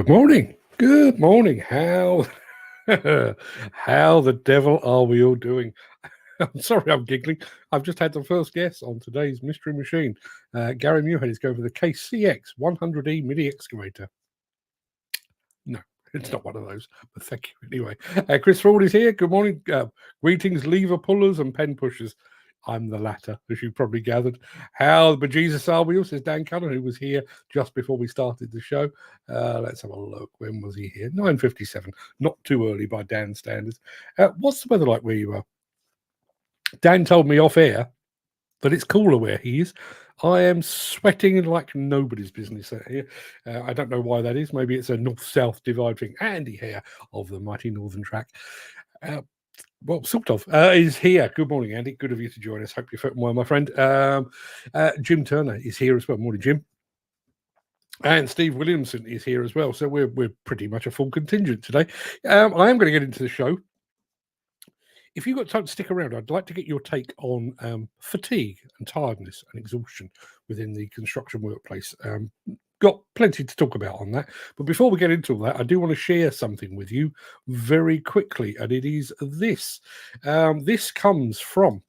Good morning. Good morning. How the devil are we all doing? I'm sorry I'm giggling. I've just had the first guest on today's Mystery Machine. Gary Muirhead is going for the KCX 100E mini excavator. No, it's not one of those, but thank you anyway. Chris Ford is here. Good morning. Greetings, lever pullers and pen pushers. I'm the latter, as you probably gathered. How the bejesus are we all, says Dan Cullen, who was here just before we started the show. Let's have a look. When was he here? 9:57. Not too early by Dan's standards. What's the weather like where you are? Dan told me off air that it's cooler where he is. I am sweating like nobody's business out here. I don't know why that is. Maybe it's a north-south divide thing. Andy Hare of the mighty Northern Track. Well, sort of, is here. Good morning, Andy. Good of you to join us. Hope you're fitting well, my friend. Jim Turner is here as well. Morning, Jim. And Steve Williamson is here as well. So we're pretty much a full contingent today. I am going to get into the show. If you've got time to stick around, I'd like to get your take on fatigue and tiredness and exhaustion within the construction workplace. Got plenty to talk about on that. But before we get into all that, I do want to share something with you very quickly, and it is this. This comes from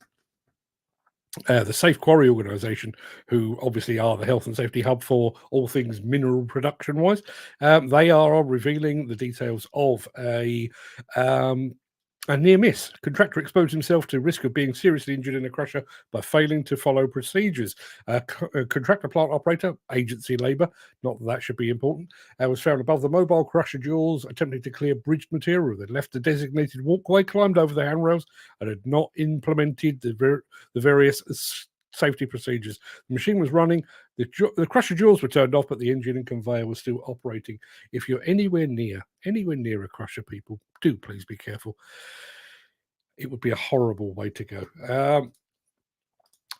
the Safe Quarry organisation, who obviously are the health and safety hub for all things mineral production-wise. They are revealing the details of a near miss. Contractor exposed himself to risk of being seriously injured in a crusher by failing to follow procedures. Contractor plant operator, agency labour, not that should be important, was found above the mobile crusher jaws, attempting to clear bridged material. They left the designated walkway, climbed over the handrails, and had not implemented the various safety procedures. The machine was running, the crusher jaws were turned off, but the engine and conveyor was still operating. If you're anywhere near a crusher, people, do please be careful. It would be a horrible way to go.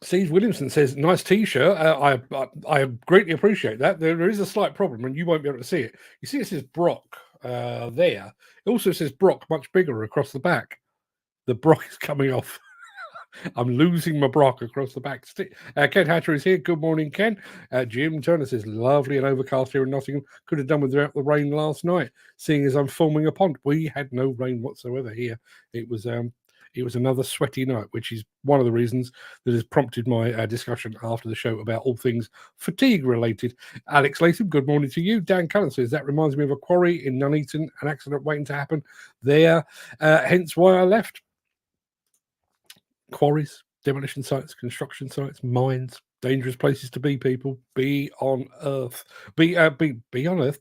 Steve Williamson says, nice t-shirt. I greatly appreciate that. There is a slight problem, and you won't be able to see it. You see it says Brock there. It also says Brock much bigger across the back. The Brock is coming off. I'm losing my Brock across the back. Ken Hatcher is here. Good morning, Ken. Jim Turner says, lovely and overcast here in Nottingham. Could have done without the rain last night, seeing as I'm filming a pond. We had no rain whatsoever here. It was another sweaty night, which is one of the reasons that has prompted my discussion after the show about all things fatigue related. Alex Latham, good morning to you. Dan Cullen says, that reminds me of a quarry in Nuneaton, an accident waiting to happen there, hence why I left. Quarries, demolition sites, construction sites, mines, dangerous places to be, people. Be on earth. Be on earth.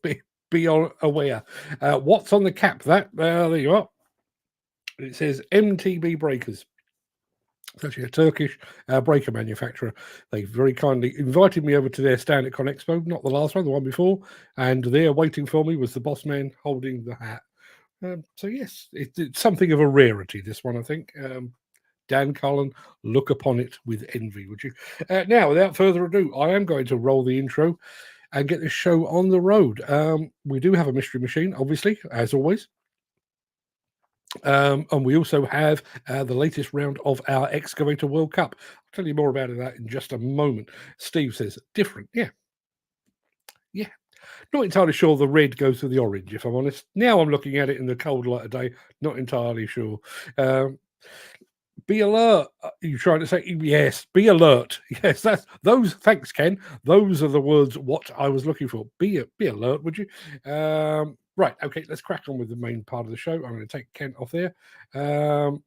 Be on aware. What's on the cap? There you are. It says MTB Breakers. It's actually a Turkish breaker manufacturer. They very kindly invited me over to their stand at ConExpo, not the last one, the one before, and there waiting for me was the boss man holding the hat. So yes, it's something of a rarity, this one, I think. Dan Cullen, look upon it with envy, would you? Now, without further ado, I am going to roll the intro and get this show on the road. We do have a mystery machine, obviously, as always. And we also have the latest round of our Excavator World Cup. I'll tell you more about that in just a moment. Steve says, different. Yeah. Not entirely sure the red goes with the orange, if I'm honest. Now I'm looking at it in the cold light of day, not entirely sure. Be alert. You're trying to say, yes, be alert. Yes, that's those. Thanks, Ken. Those are the words what I was looking for. Be alert, would you? Right. Okay, let's crack on with the main part of the show. I'm going to take Ken off there. I'm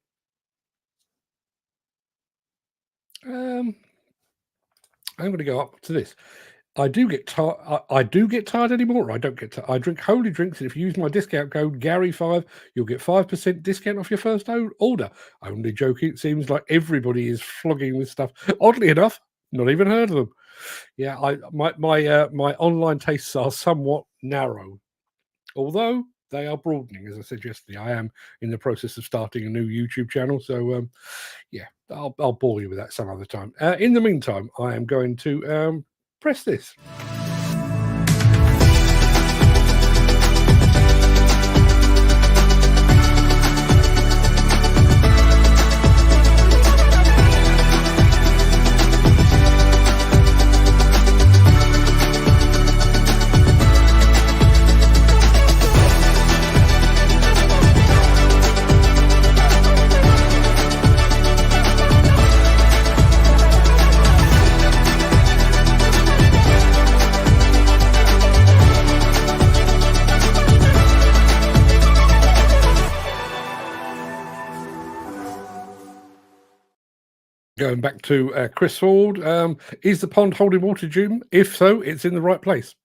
going to go up to this. I do get tired anymore, or I don't get tired. I drink holy drinks, and if you use my discount code Gary5, you'll get 5% discount off your first order. Only joking. It seems like everybody is flogging this stuff. Oddly enough, not even heard of them. Yeah, my online tastes are somewhat narrow, although they are broadening. As I said yesterday, I am in the process of starting a new YouTube channel, so yeah, I'll bore you with that some other time. In the meantime, I am going to press this. Going back to Chris Ford, is the pond holding water, Jim? If so, it's in the right place.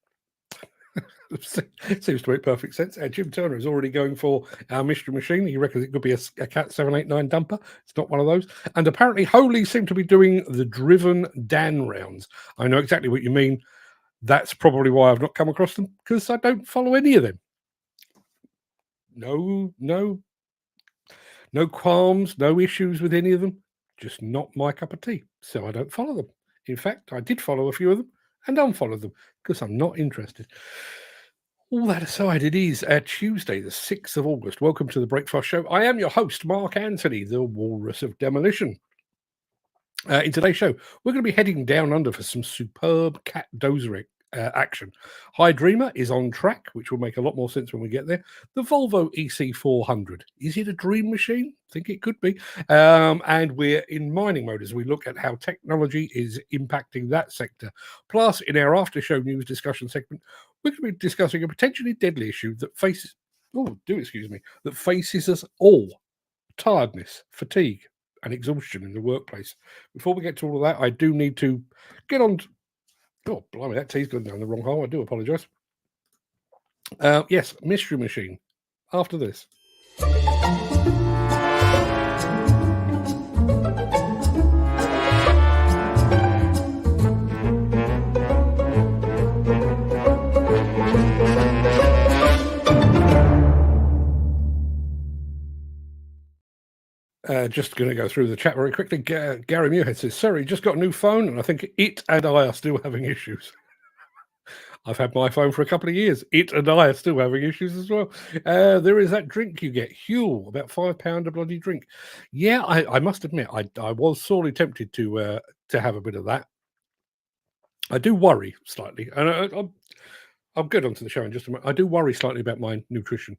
Seems to make perfect sense. Jim Turner is already going for our mystery machine. He reckons it could be a Cat 789 dumper. It's not one of those. And apparently, Holy seem to be doing the driven Dan rounds. I know exactly what you mean. That's probably why I've not come across them, because I don't follow any of them. No qualms, no issues with any of them. Just not my cup of tea. So I don't follow them. In fact, I did follow a few of them and unfollowed them because I'm not interested. All that aside, it is Tuesday, the 6th of August. Welcome to the Breakfast Show. I am your host, Mark Anthony, the Walrus of Demolition. In today's show, we're going to be heading down under for some superb cat dozer action. High Dreamer is on track, which will make a lot more sense when we get there. The Volvo EC400. Is it a dream machine? I think it could be. And we're in mining mode as we look at how technology is impacting that sector. Plus, in our after show news discussion segment, we're going to be discussing a potentially deadly issue that faces us all: tiredness, fatigue, and exhaustion in the workplace. Before we get to all of that, I do need to get on. Oh, blimey, that tea's gone down the wrong hole. I do apologise. Yes, Mystery Machine. After this. Just going to go through the chat very quickly. Gary Muirhead says, sorry, just got a new phone, and I think it and I are still having issues. I've had my phone for a couple of years. It and I are still having issues as well. There is that drink you get, Huel, about £5 a bloody drink. Yeah, I must admit, I was sorely tempted to have a bit of that. I do worry slightly, and I'll get onto the show in just a minute. I do worry slightly about my nutrition.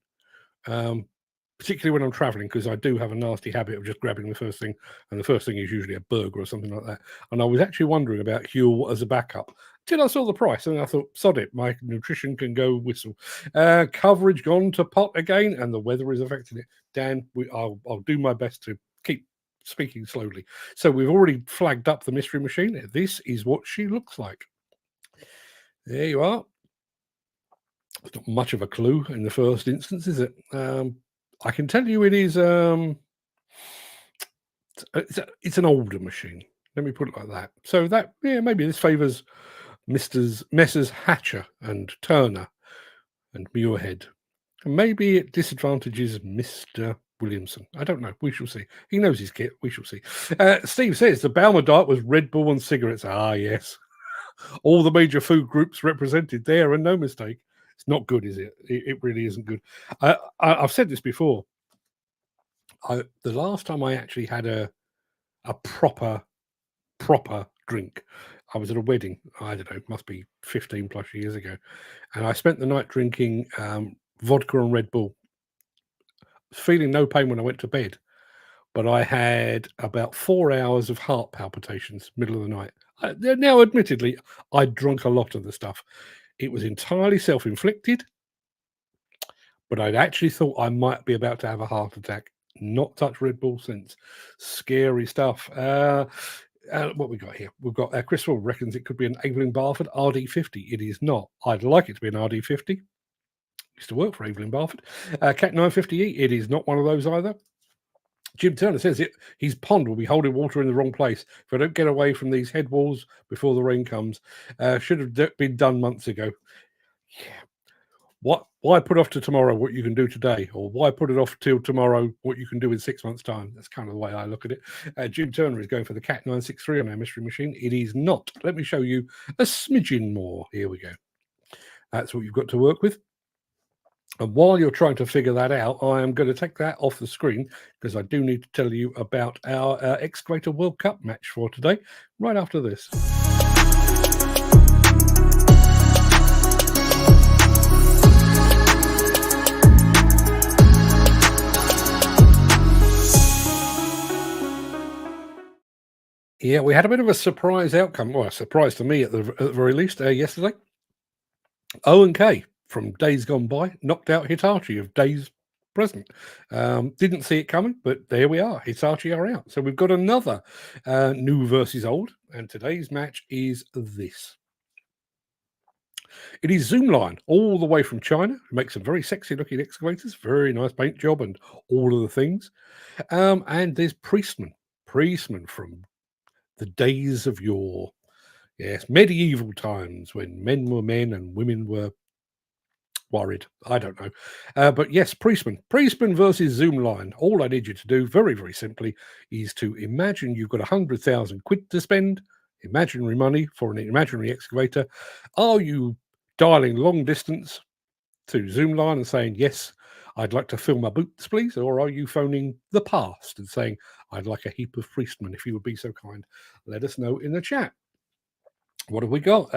Particularly when I'm traveling, because I do have a nasty habit of just grabbing the first thing, and the first thing is usually a burger or something like that. And I was actually wondering about Huel as a backup till I saw the price, and I thought, sod it, my nutrition can go whistle. Coverage gone to pot again, and the weather is affecting it. Dan, I'll do my best to keep speaking slowly. So we've already flagged up the mystery machine. This is what she looks like. There you are. It's not much of a clue in the first instance, is it? I can tell you it is. It's an older machine. Let me put it like that. So that, yeah, maybe this favours Messrs. Hatcher and Turner and Muirhead. And maybe it disadvantages Mr. Williamson. I don't know. We shall see. He knows his kit. We shall see. Steve says the Balmer diet was Red Bull and cigarettes. Ah, yes. All the major food groups represented there, and no mistake. It's not good, is it? It really isn't good. I've said this before. The last time I actually had a proper drink, I was at a wedding. I don't know, it must be 15 plus years ago, and I spent the night drinking vodka and Red Bull, feeling no pain when I went to bed. But I had about 4 hours of heart palpitations, middle of the night. Now, admittedly, I'd drunk a lot of the stuff. It was entirely self-inflicted, but I'd actually thought I might be about to have a heart attack. Not touched Red Bull since. Scary stuff. What we got here? We've got Chris Wall reckons it could be an Evelyn Barford RD50. It is not. I'd like it to be an RD50. Used to work for Evelyn Barford. Cat 950E. It is not one of those either. Jim Turner says his pond will be holding water in the wrong place if I don't get away from these head walls before the rain comes. Should have been done months ago. Yeah. Why put off to tomorrow what you can do today? Or why put it off till tomorrow what you can do in 6 months' time? That's kind of the way I look at it. Jim Turner is going for the Cat 963 on our mystery machine. It is not. Let me show you a smidgen more. Here we go. That's what you've got to work with. And while you're trying to figure that out, I am going to take that off the screen because I do need to tell you about our Excavator World Cup match for today, right after this. Yeah, we had a bit of a surprise outcome. Well, a surprise to me at the very least yesterday. O and K from Days Gone By knocked out Hitachi of Days present. Didn't see it coming, but there we are. Hitachi are out. So we've got another new versus old, and today's match is this. It is Zoomlion, all the way from China. It makes some very sexy looking excavators, very nice paint job and all of the things. And there's Priestman from the days of yore. Yes, medieval times when men were men and women were worried. I don't know. But yes, Priestman versus Zoomlion. All I need you to do, very, very simply, is to imagine you've got 100,000 quid to spend, imaginary money for an imaginary excavator. Are you dialing long distance to Zoomlion and saying, yes, I'd like to fill my boots, please? Or are you phoning the past and saying, I'd like a heap of Priestman, if you would be so kind? Let us know in the chat. What have we got?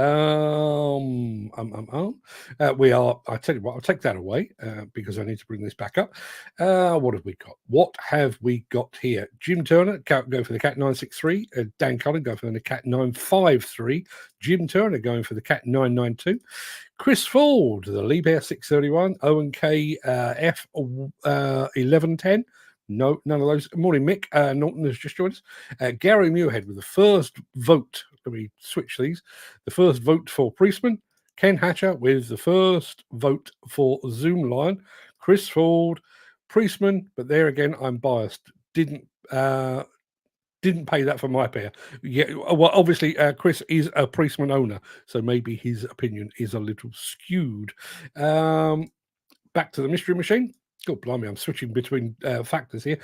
We are, I tell you what, I'll take that away because I need to bring this back up. What have we got? What have we got here? Jim Turner, go for the Cat 963. Dan Cullen, go for the Cat 953. Jim Turner going for the Cat 992. Chris Ford, the Liebherr 631. Owen K, F 1110. No, none of those. Morning, Mick. Norton has just joined us. Gary Muirhead with the first vote. Let me switch these. The first vote for Priestman. Ken Hatcher with the first vote for Zoomlion. Chris Ford, Priestman, but there again, I'm biased. Didn't pay that for my pair. Yeah, well, obviously, Chris is a Priestman owner, so maybe his opinion is a little skewed. Back to the mystery machine. God blimey, I'm switching between factors here.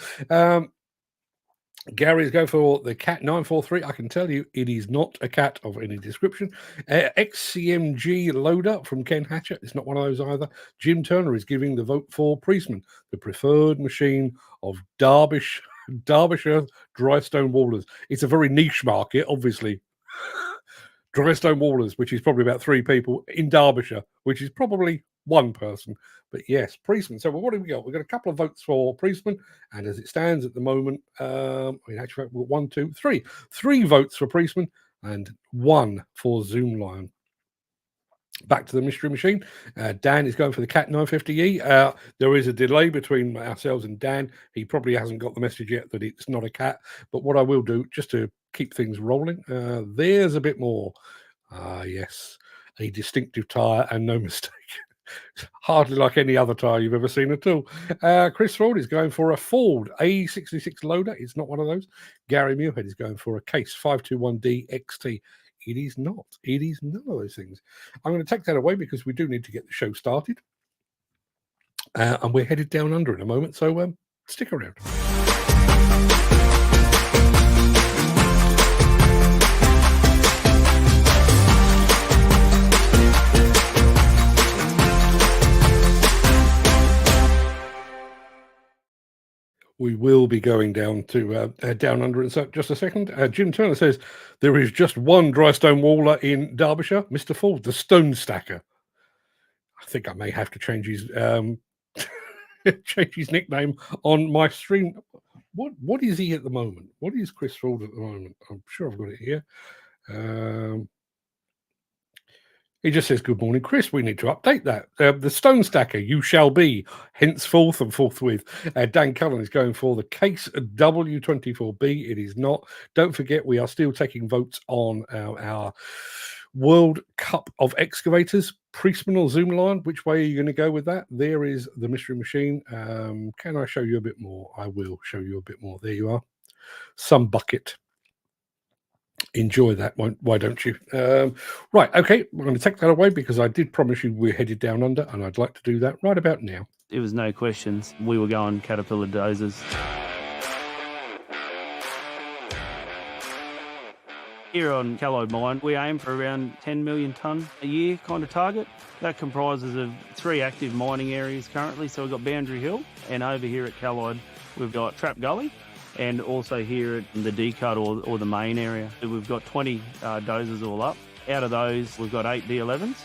Gary's go for the Cat 943. I can tell you it is not a cat of any description. XCMG loader from Ken Hatcher. It's not one of those either. Jim Turner is giving the vote for Priestman, the preferred machine of Derbyshire dry stone wallers. It's a very niche market, obviously. Dry stone wallers, which is probably about 3 people in Derbyshire, which is probably 1 person. But yes, Priestman. So what have we got? We've got a couple of votes for Priestman, and as it stands at the moment, in actual fact, we've got 1, 2, 3. 3 votes for Priestman and 1 for Zoomlion. Back to the mystery machine. Dan is going for the Cat 950E. There is a delay between ourselves and Dan. He probably hasn't got the message yet that it's not a cat. But what I will do, just to keep things rolling, there's a bit more. Yes, a distinctive tyre and no mistake. Hardly like any other tyre you've ever seen at all. Chris Ford is going for a Ford A66 loader. It's not one of those. Gary Muirhead is going for a Case 521D XT. It is not. It is none of those things. I'm going to take that away because we do need to get the show started. And we're headed down under in a moment, so stick around. We will be going down to down under in just a second. Jim Turner says there is just one dry stone waller in Derbyshire, Mr. Ford, the Stone Stacker. I think I may have to change his change his nickname on my stream. What is he at the moment? What is Chris Ford at the moment? I'm sure I've got it here. He just says, good morning, Chris. We need to update that. The Stone Stacker, you shall be, henceforth and forthwith. Dan Cullen is going for the Case W24B. It is not. Don't forget, we are still taking votes on our World Cup of Excavators. Priestman or Zoomlion, which way are you going to go with that? There is the mystery machine. Can I show you a bit more? I will show you a bit more. There you are. Some bucket. Enjoy that, why don't you? Right, okay, we're going to take that away because I did promise you we're headed down under, and I'd like to do that right about now. It was no questions. We were going Caterpillar Dozers. Here on Callide Mine, we aim for around 10 million tonne a year kind of target. That comprises of 3 active mining areas currently. So we've got Boundary Hill, and over here at Callide, we've got Trap Gully, and also here at the D-Cut or the main area. We've got 20 dozers all up. Out of those, we've got 8 D11s,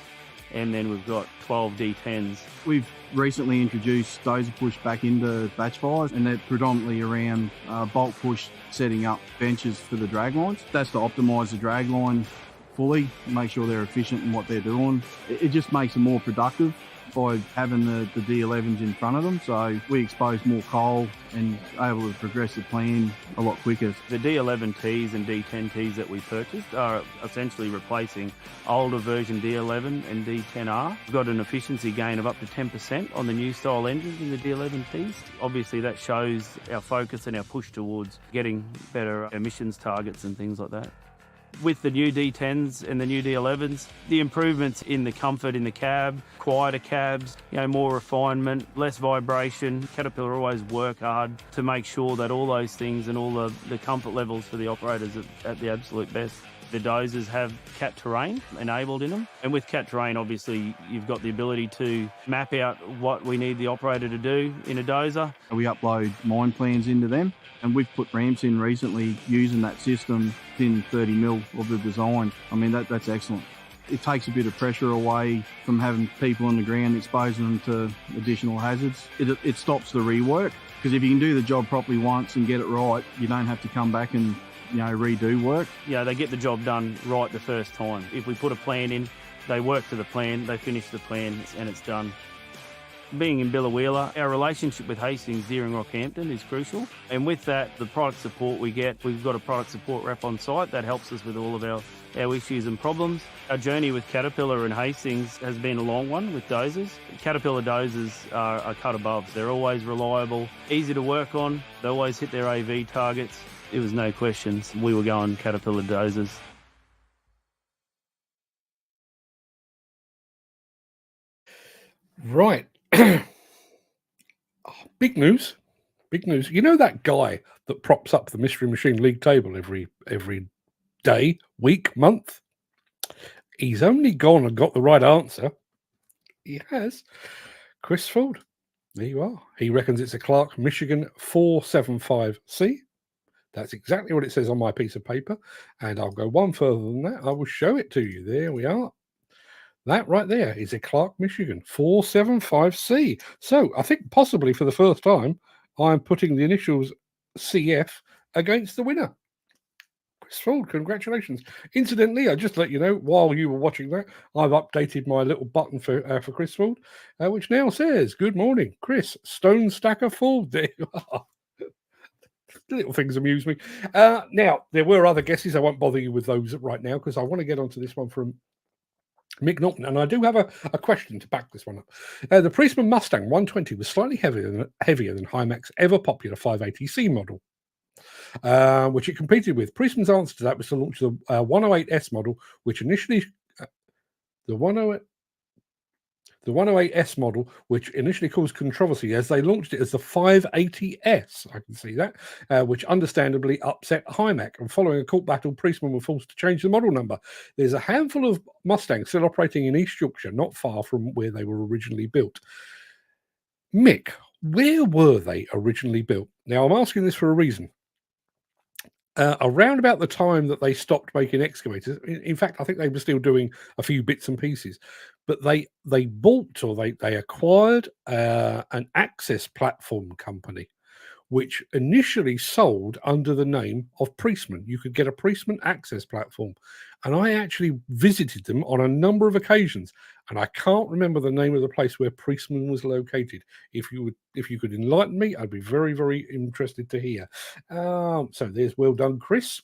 and then we've got 12 D10s. We've recently introduced dozer push back into batch fires, and they're predominantly around bulk push, setting up benches for the drag lines. That's to optimise the drag line fully, make sure they're efficient in what they're doing. It just makes them more productive. by having the D11s in front of them. So we expose more coal and able to progress the plan a lot quicker. The D11Ts and D10Ts that we purchased are essentially replacing older version D11 and D10R. We've got an efficiency gain of up to 10% on the new style engines in the D11Ts. Obviously that shows our focus and our push towards getting better emissions targets and things like that. With the new D10s and the new D11s, the improvements in the comfort in the cab, quieter cabs, more refinement, less vibration. Caterpillar always work hard to make sure that all those things and all the comfort levels for the operators are at the absolute best. The Dozers have Cat Terrain enabled in them. And with Cat Terrain, obviously, you've got the ability to map out what we need the operator to do in a dozer. We upload mine plans into them, and we've put ramps in recently using that system within 30 mil of the design. I mean, that's excellent. It takes a bit of pressure away from having people on the ground exposing them to additional hazards. It stops the rework, because if you can do the job properly once and get it right, you don't have to come back and redo work. They get the job done right the first time. If we put a plan in, they work to the plan, they finish the plan, and it's done. Being in Billawheeler, our relationship with Hastings, Deering, Rockhampton is crucial. And with that, the product support we get, we've got a product support rep on site that helps us with all of our issues and problems. Our journey with Caterpillar and Hastings has been a long one with dozers. Caterpillar dozers are a cut above. They're always reliable, easy to work on. They always hit their AV targets. It was no questions. We were going Caterpillar dozers. Right. Big news. Big news. You know that guy that props up the Mystery Machine League table every day, week, month? He's only gone and got the right answer. He has. Chris Ford. There you are. He reckons it's a Clark Michigan 475C. That's exactly what it says on my piece of paper. And I'll go one further than that. I will show it to you. There we are. That right there is a Clark Michigan 475C. So I think possibly for the first time, I'm putting the initials CF against the winner. Chris Ford, congratulations. Incidentally, I just let you know, while you were watching that, I've updated my little button for Chris Ford, which now says, "Good morning, Chris, Stone Stacker Ford." There you are. Little things amuse me. Now, there were other guesses. I won't bother you with those right now because I want to get onto this one from Mick Norton, and I do have a question to back this one up. The Priestman Mustang 120 was slightly heavier than Hymax's ever popular 580C model, which it competed with. Priestman's answer to that was to launch the 108S model, which initially the 108S model, which initially caused controversy as they launched it as the 580S. I can see that, which understandably upset Hymax. And following a court battle, Priestman were forced to change the model number. There's a handful of Mustangs still operating in East Yorkshire, not far from where they were originally built. Mick, where were they originally built? Now, I'm asking this for a reason. Around about the time that they stopped making excavators, in fact, I think they were still doing a few bits and pieces, but they bought or they acquired an access platform company, which initially sold under the name of Priestman. You could get a Priestman access platform, and I actually visited them on a number of occasions, and I can't remember the name of the place where Priestman was located. If you could enlighten me, I'd be very, very interested to hear. So there's well done, Chris.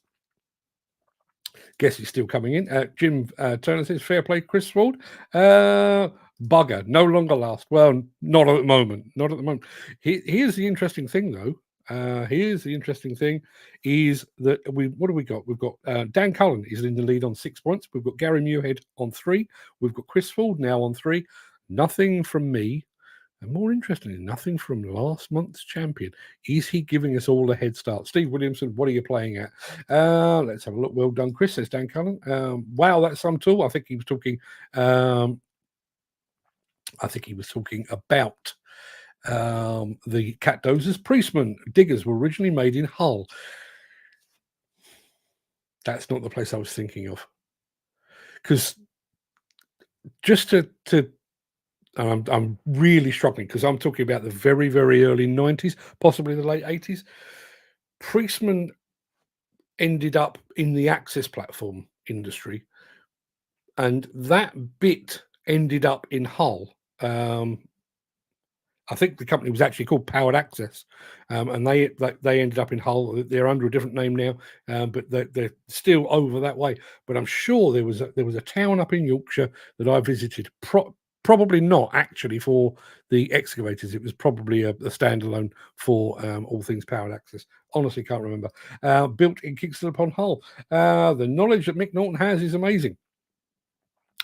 Guess he's still coming in. Jim Turner says, fair play, Chris Ford. Bugger, no longer last. Well, not at the moment. Not at the moment. Here's the interesting thing, though. Here's the interesting thing is that what have we got? We've got Dan Cullen is in the lead on 6 points. We've got Gary Muirhead on 3. We've got Chris Ford now on 3. Nothing from me. And more interestingly, nothing from last month's champion. Is he giving us all a head start? Steve Williamson, what are you playing at? Let's have a look. Well done, Chris, says Dan Cullen. Wow, that's some tool. I think he was talking about the Cat Dozers. Priestman diggers were originally made in Hull. That's not the place I was thinking of. Because just to I'm really struggling because I'm talking about the very, very early 90s, possibly the late 80s. Priestman ended up in the access platform industry, and that bit ended up in Hull. I think the company was actually called Powered Access, and they ended up in Hull. They're under a different name now, but they're still over that way. But I'm sure there was a town up in Yorkshire that I visited. Probably not actually for the excavators. It was probably a standalone for all things Powered Access. Honestly, can't remember. Built in Kingston upon Hull. The knowledge that Mick Norton has is amazing.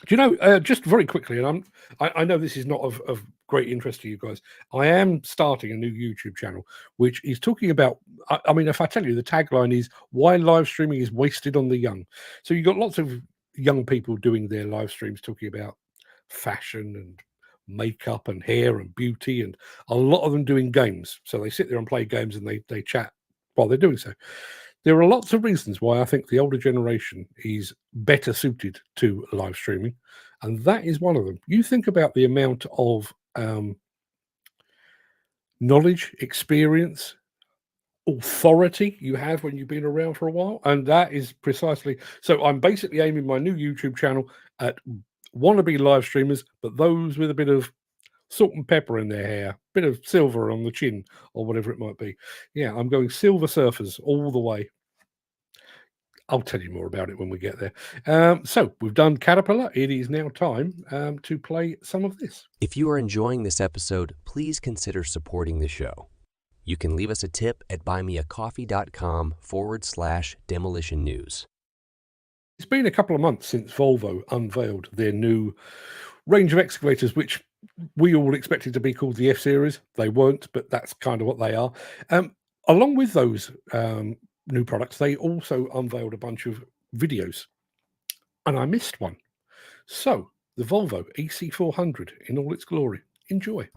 Do you know, just very quickly, and I know this is not of great interest to you guys, I am starting a new YouTube channel, which is talking about, I mean, if I tell you, the tagline is, why live streaming is wasted on the young. So you've got lots of young people doing their live streams talking about fashion and makeup and hair and beauty, and a lot of them doing games. So they sit there and play games and they chat while they're doing so. There are lots of reasons why I think the older generation is better suited to live streaming, and that is one of them. You think about the amount of knowledge, experience, authority you have when you've been around for a while, and that is precisely... So I'm basically aiming my new YouTube channel at wannabe live streamers, but those with a bit of salt and pepper in their hair, bit of silver on the chin, or whatever it might be. Yeah, I'm going silver surfers all the way. I'll tell you more about it when we get there. So we've done Caterpillar. It is now time to play some of this. If you are enjoying this episode, please consider supporting the show. You can leave us a tip at buymeacoffee.com/demolition news. It's been a couple of months since Volvo unveiled their new range of excavators, which we all expected to be called the F-Series. They weren't, but that's kind of what they are. Along with those new products, they also unveiled a bunch of videos, and I missed one. So, the Volvo EC400 in all its glory. Enjoy.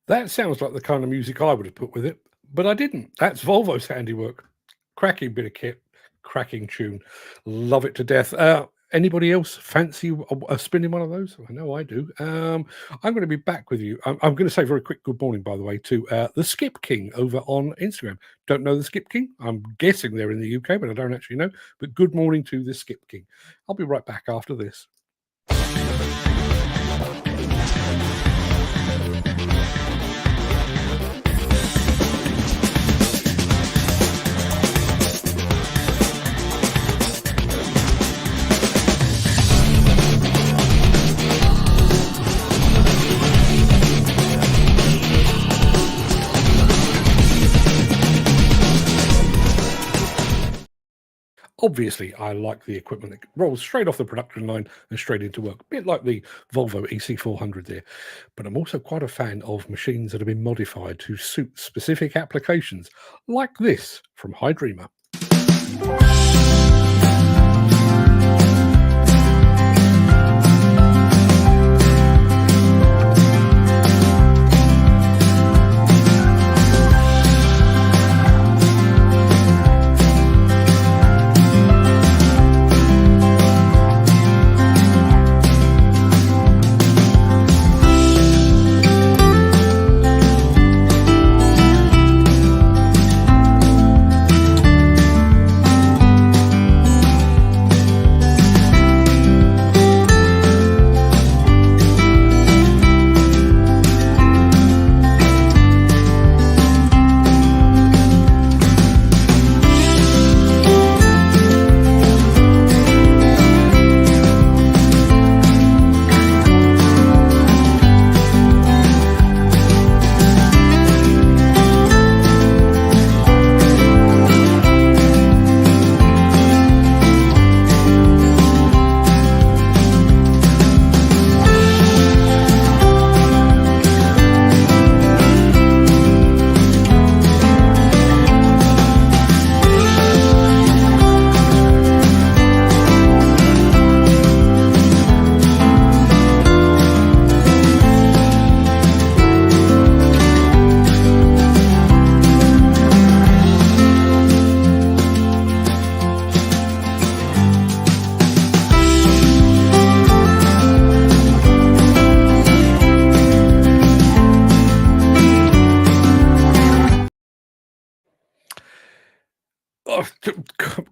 That sounds like the kind of music I would have put with it, but I didn't. That's Volvo's handiwork. Cracking bit of kit, cracking tune. Love it to death. Anybody else fancy spinning one of those? I know I do. I'm going to be back with you. I'm going to say very quick good morning, by the way, to the Skip King over on Instagram. Don't know the Skip King? I'm guessing they're in the UK, but I don't actually know. But good morning to the Skip King. I'll be right back after this. Obviously, I like the equipment that rolls straight off the production line and straight into work, a bit like the Volvo EC400 there. But I'm also quite a fan of machines that have been modified to suit specific applications, like this from Hydreamer.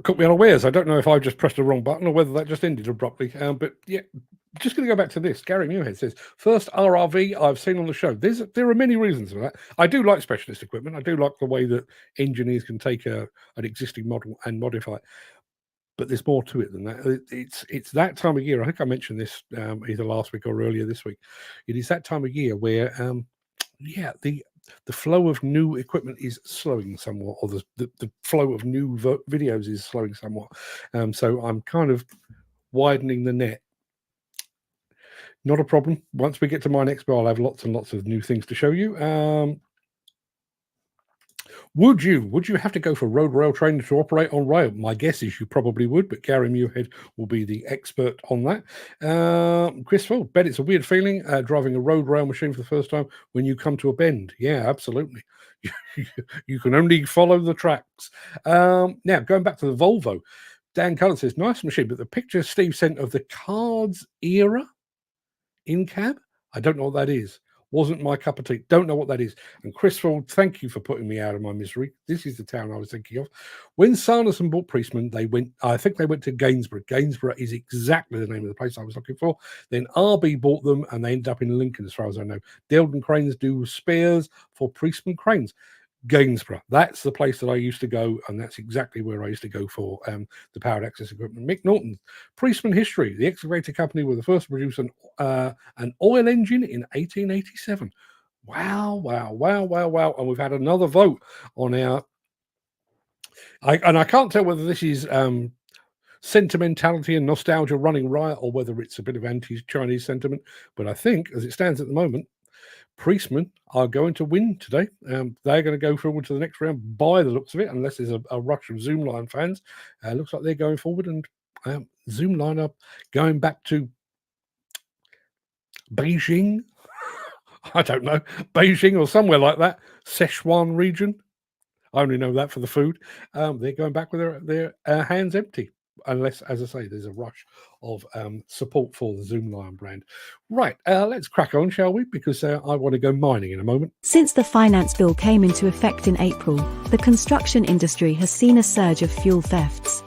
Caught me unawares. I don't know if I just pressed the wrong button or whether that just ended abruptly. But yeah, just going to go back to this. Gary Muirhead says, first RRV I've seen on the show. There are many reasons for that. I do like specialist equipment. I do like the way that engineers can take an existing model and modify it. But there's more to it than that. It's that time of year. I think I mentioned this either last week or earlier this week. It is that time of year where, the flow of new equipment is slowing somewhat, or the flow of new videos is slowing somewhat. So I'm kind of widening the net. Not a problem. Once we get to Mine Expo, I'll have lots and lots of new things to show you. Would you have to go for road rail training to operate on rail? My guess is you probably would, but Gary Muirhead will be the expert on that. Chris Phil, bet it's a weird feeling driving a road rail machine for the first time when you come to a bend. Yeah, absolutely. You can only follow the tracks. Now, going back to the Volvo, Dan Cullen says, nice machine, but the picture Steve sent of the cards era in cab, I don't know what that is. Wasn't my cup of tea. Don't know what that is. And Chris Ford, thank you for putting me out of my misery. This is the town I was thinking of. When Sanderson bought Priestman, I think they went to Gainsborough. Gainsborough is exactly the name of the place I was looking for. Then RB bought them and they ended up in Lincoln, as far as I know. Deldon Cranes do spares for Priestman cranes. Gainsborough, that's the place that I used to go, and that's exactly where I used to go for the powered access equipment. Mick Norton, Priestman history. The excavator company were the first to produce an oil engine in 1887. Wow. And we've had another vote on our... I can't tell whether this is sentimentality and nostalgia running riot or whether it's a bit of anti-Chinese sentiment, but I think, as it stands at the moment, Priestman are going to win today. They're going to go forward to the next round by the looks of it, unless there's a rush of Zoomlion fans. Looks like they're going forward, and Zoomlion are going back to Beijing. I don't know, Beijing or somewhere like that. Sichuan region. I only know that for the food. They're going back with their hands empty. Unless, as I say, there's a rush of support for the Zoomlion brand. Right, let's crack on, shall we? Because I want to go mining in a moment. Since the finance bill came into effect in April, the construction industry has seen a surge of fuel thefts.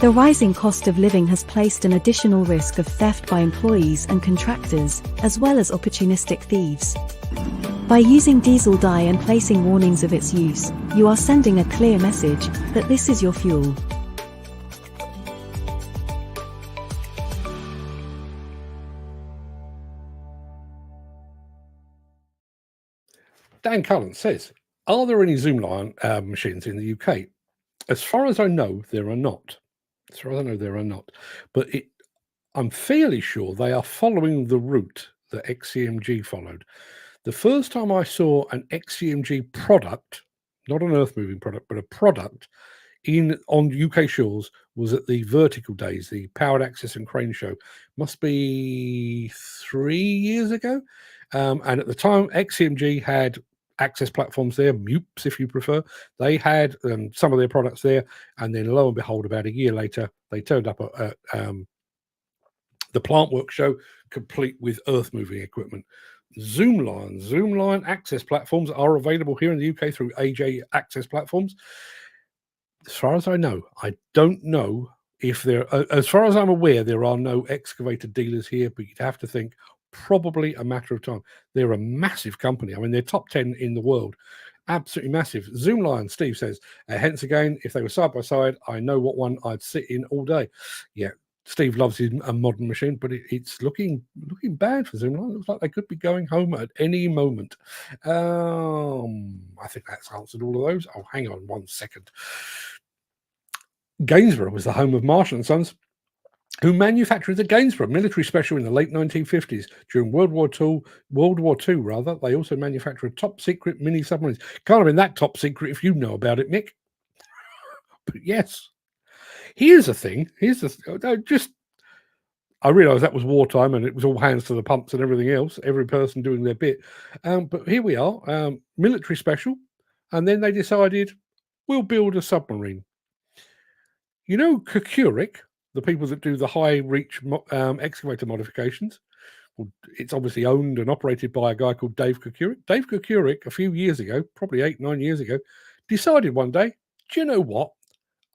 The rising cost of living has placed an additional risk of theft by employees and contractors, as well as opportunistic thieves. By using diesel dye and placing warnings of its use, you are sending a clear message that this is your fuel. Dan Cullen says, are there any Zoomlion machines in the UK? As far as I know, there are not. But I'm fairly sure they are following the route that XCMG followed. The first time I saw an XCMG product, not an earth-moving product, but a product on UK shores was at the Vertical Days, the Powered Access and Crane Show. Must be 3 years ago. And at the time, XCMG had access platforms there, MUPs if you prefer. They had some of their products there, and then lo and behold, about a year later, they turned up at the Plant Work Show, complete with earth-moving equipment. Zoomlion access platforms are available here in the UK through AJ Access Platforms. As far as I know, I don't know if as far as I'm aware, there are no excavator dealers here, but you'd have to think probably a matter of time. They're a massive company. I mean, they're top 10 in the world. Absolutely massive. Zoomlion, Steve says, hence again, if they were side by side, I know what one I'd sit in all day. Yeah, Steve loves a modern machine, but it's looking bad for Zoomlion. It looks like they could be going home at any moment. I think that's answered all of those. Oh, hang on 1 second. Gainsborough was the home of Marshall & Sons, who manufactured the Gainsborough military special in the late 1950s. During World War II, they also manufactured top secret mini submarines. Can't have been that top secret if you know about it, Mick. But yes. Here's the thing. I realised that was wartime and it was all hands to the pumps and everything else, every person doing their bit. But here we are, military special. And then they decided, we'll build a submarine. You know, Kukurik, the people that do the high reach excavator modifications, well, it's obviously owned and operated by a guy called Dave Kukurik. Dave Kukurik, a few years ago, probably 8-9 years ago, decided one day, do you know what?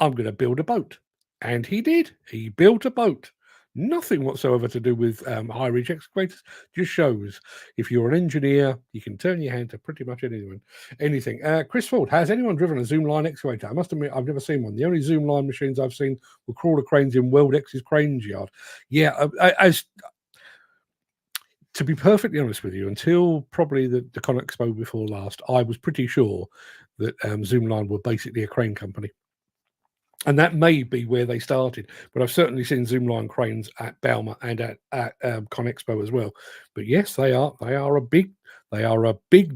I'm going to build a boat. And he did. He built a boat. Nothing whatsoever to do with high reach excavators. Just shows if you're an engineer, you can turn your hand to pretty much anything. Chris Ford, has anyone driven a Zoomlion excavator? I must admit, I've never seen one. The only Zoomlion machines I've seen were crawler cranes in World X's Cranes Yard. Yeah, to be perfectly honest with you, until probably the Con Expo before last, I was pretty sure that Zoomlion were basically a crane company. And that may be where they started, but I've certainly seen Zoomlion cranes at Bauma and at Con Expo as well. But yes, they are a big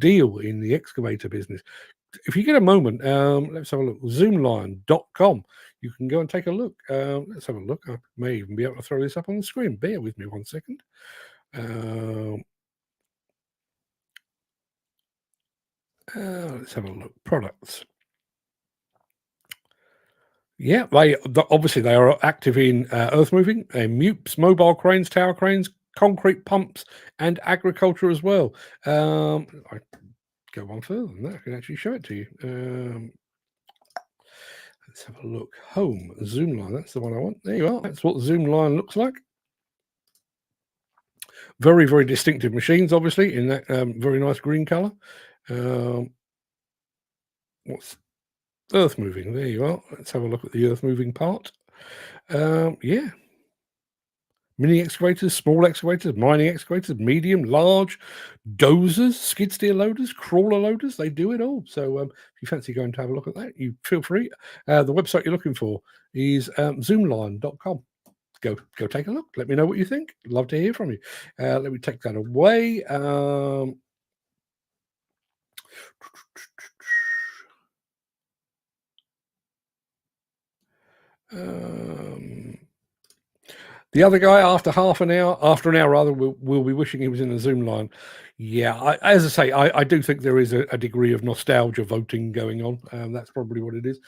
deal in the excavator business. If you get a moment, let's have a look. Zoomlion.com. You can go and take a look. Let's have a look. I may even be able to throw this up on the screen. Bear with me 1 second. Let's have a look. Products. Yeah, they are active in earth moving, mutes, mobile cranes, tower cranes, concrete pumps, and agriculture as well. I go one further than that. I can actually show it to you. Let's have a look. Home Zoomlion. That's the one I want. There you are. That's what Zoomlion looks like. Very, very distinctive machines, obviously, in that very nice green color. What's earth moving? There you are. Let's have a look at the earth moving part. Yeah. Mini excavators, small excavators, mining excavators, medium, large, dozers, skid steer loaders, crawler loaders. They do it all. So if you fancy going to have a look at that, you feel free. The website you're looking for is zoomlion.com. Go take a look. Let me know what you think. Love to hear from you. Let me take that away. The other guy, after an hour rather, will be wishing he was in the Zoomlion. Yeah, as I say, I do think there is a degree of nostalgia voting going on. That's probably what it is.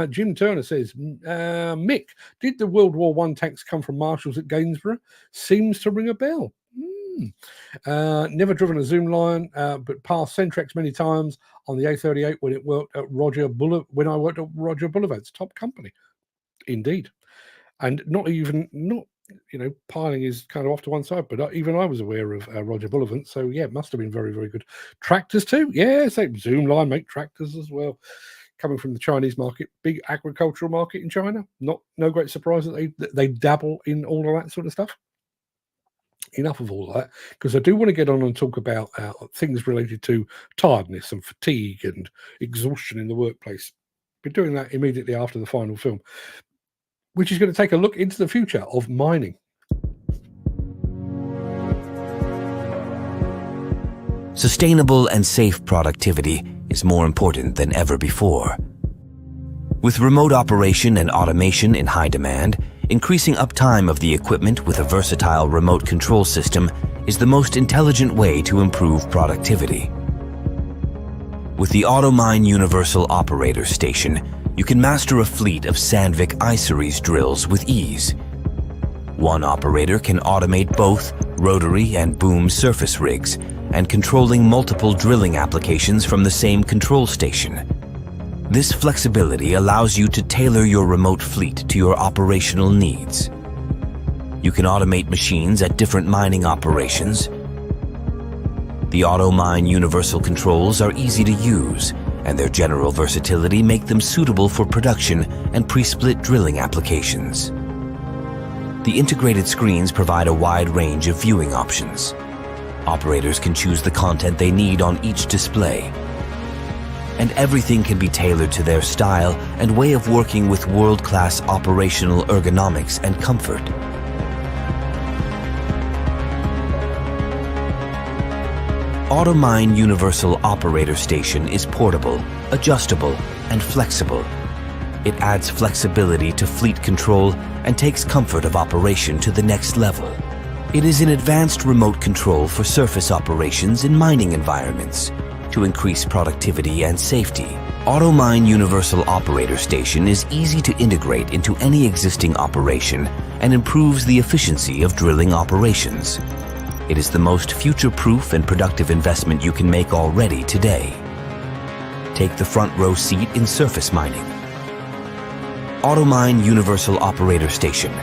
Jim Turner says, Mick, did the World War I tanks come from Marshalls at Gainsborough? Seems to ring a bell. Never driven a Zoomlion, but passed Centrex many times on the A38 when I worked at Roger Boulevard's top company. Indeed. And not piling is kind of off to one side, but even I was aware of Roger Boulevard. So yeah, it must have been very, very good. Tractors too. Yeah, Zoomlion make tractors as well. Coming from the Chinese market, big agricultural market in China. No great surprise that they dabble in all of that sort of stuff. Enough of all that, because I do want to get on and talk about things related to tiredness and fatigue and exhaustion in the workplace. We're doing that immediately after the final film, which is going to take a look into the future of mining. Sustainable and safe productivity is more important than ever before. With remote operation and automation in high demand, increasing uptime of the equipment with a versatile remote control system is the most intelligent way to improve productivity. With the AutoMine Universal Operator Station, you can master a fleet of Sandvik I-Series drills with ease. One operator can automate both rotary and boom surface rigs and controlling multiple drilling applications from the same control station. This flexibility allows you to tailor your remote fleet to your operational needs. You can automate machines at different mining operations. The AutoMine Universal Controls are easy to use, and their general versatility make them suitable for production and pre-split drilling applications. The integrated screens provide a wide range of viewing options. Operators can choose the content they need on each display, and everything can be tailored to their style and way of working with world-class operational ergonomics and comfort. AutoMine Universal Operator Station is portable, adjustable, and flexible. It adds flexibility to fleet control and takes comfort of operation to the next level. It is an advanced remote control for surface operations in mining environments to increase productivity and safety. AutoMine Universal Operator Station is easy to integrate into any existing operation and improves the efficiency of drilling operations. It is the most future-proof and productive investment you can make already today. Take the front row seat in surface mining. AutoMine Universal Operator Station.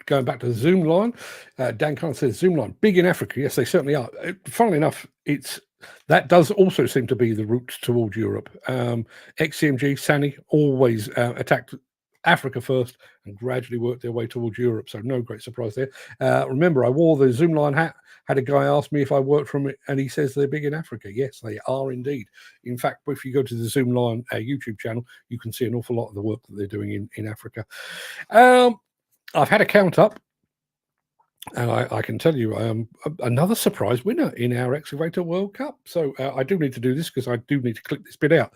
Going back to Zoomlion, Dan Khan says Zoomlion big in Africa. Yes, they certainly are. Funnily enough, that does also seem to be the route towards Europe. XCMG, Sani always attacked Africa first and gradually worked their way towards Europe. So no great surprise there. Remember, I wore the Zoomlion hat. Had a guy ask me if I worked from it, and he says they're big in Africa. Yes, they are indeed. In fact, if you go to the Zoomlion YouTube channel, you can see an awful lot of the work that they're doing in Africa. I've had a count up, and I can tell you another surprise winner in our Excavator World Cup. So I do need to do this because I do need to click this bit out.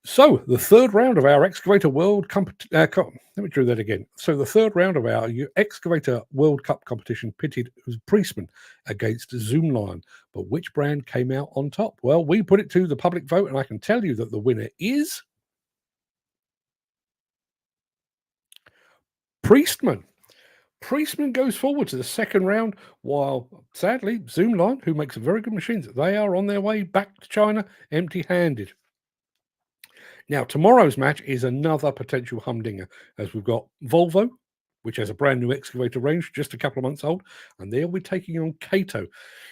So the third round of our Excavator World Cup, let me do that again. So the third round of our Excavator World Cup competition pitted Priestman against Zoomlion. But which brand came out on top? Well, we put it to the public vote, and I can tell you that the winner is Priestman. Priestman goes forward to the second round, while sadly Zoomlion, who makes very good machines, they are on their way back to China empty-handed. Now, tomorrow's match is another potential humdinger, as we've got Volvo, which has a brand new excavator range, just a couple of months old, and they'll be taking on Kato.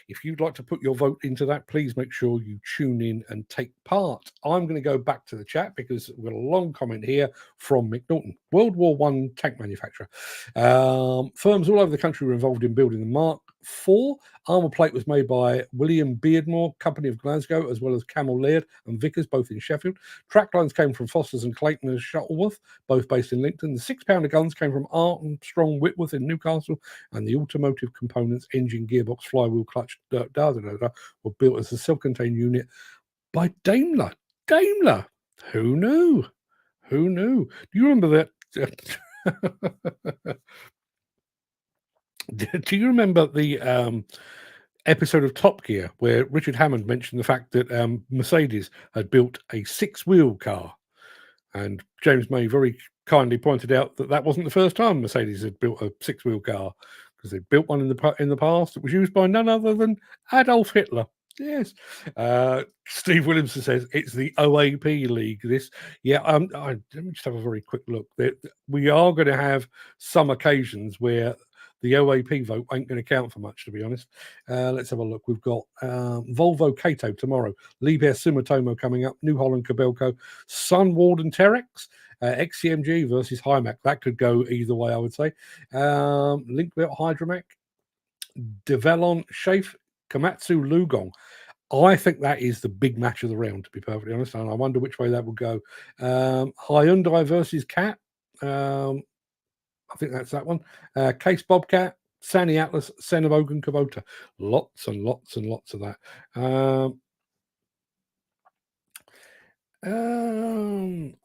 If you'd like to put your vote into that, please make sure you tune in and take part. I'm going to go back to the chat because we've got a long comment here from Mick Norton, World War I tank manufacturer. Firms all over the country were involved in building the Mark IV. Armour plate was made by William Beardmore, Company of Glasgow, as well as Camel Laird and Vickers, both in Sheffield. Track lines came from Foster's and Clayton and Shuttleworth, both based in Lincoln. The 6-pounder guns came from Armstrong Whitworth in Newcastle, and the automotive components, engine, gearbox, flywheel, clutch, were built as a self-contained unit by Daimler. Daimler! Who knew? Who knew? Do you remember that? Do you remember the episode of Top Gear where Richard Hammond mentioned the fact that Mercedes had built a 6-wheel car? And James May very kindly pointed out that that wasn't the first time Mercedes had built a 6-wheel car, because they built one in the past that was used by none other than Adolf Hitler. Yes. Steve Williamson says it's the OAP league. This, yeah. Let me just have a very quick look. We are going to have some occasions where the OAP vote ain't going to count for much, to be honest. Let's have a look. We've got Volvo Kato tomorrow, Liebherr Sumitomo coming up, New Holland Kobelco, Sunward and Terex, XCMG versus Hymac. That could go either way, I would say. Linkbelt Hydromac, Develon Safe, Komatsu Lugong. I think that is the big match of the round, to be perfectly honest, and I wonder which way that will go. Hyundai versus Cat. I think that's that one. Case Bobcat, Sani Atlas, Senavogan Kubota. Lots and lots and lots of that.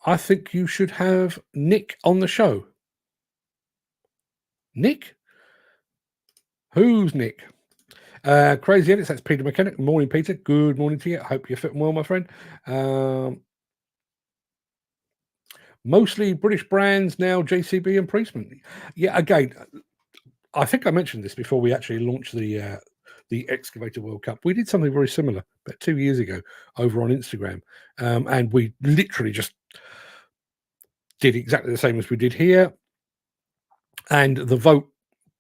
I think you should have Nick on the show. Nick? Who's Nick? Crazy Edits, that's Peter Mechanic. Morning, Peter. Good morning to you. I hope you're fitting well, my friend. Mostly British brands now, JCB and Priestman. Yeah, again, I think I mentioned this before we actually launched the Excavator World Cup. We did something very similar about 2 years ago over on Instagram, and we literally just did exactly the same as we did here. And the vote,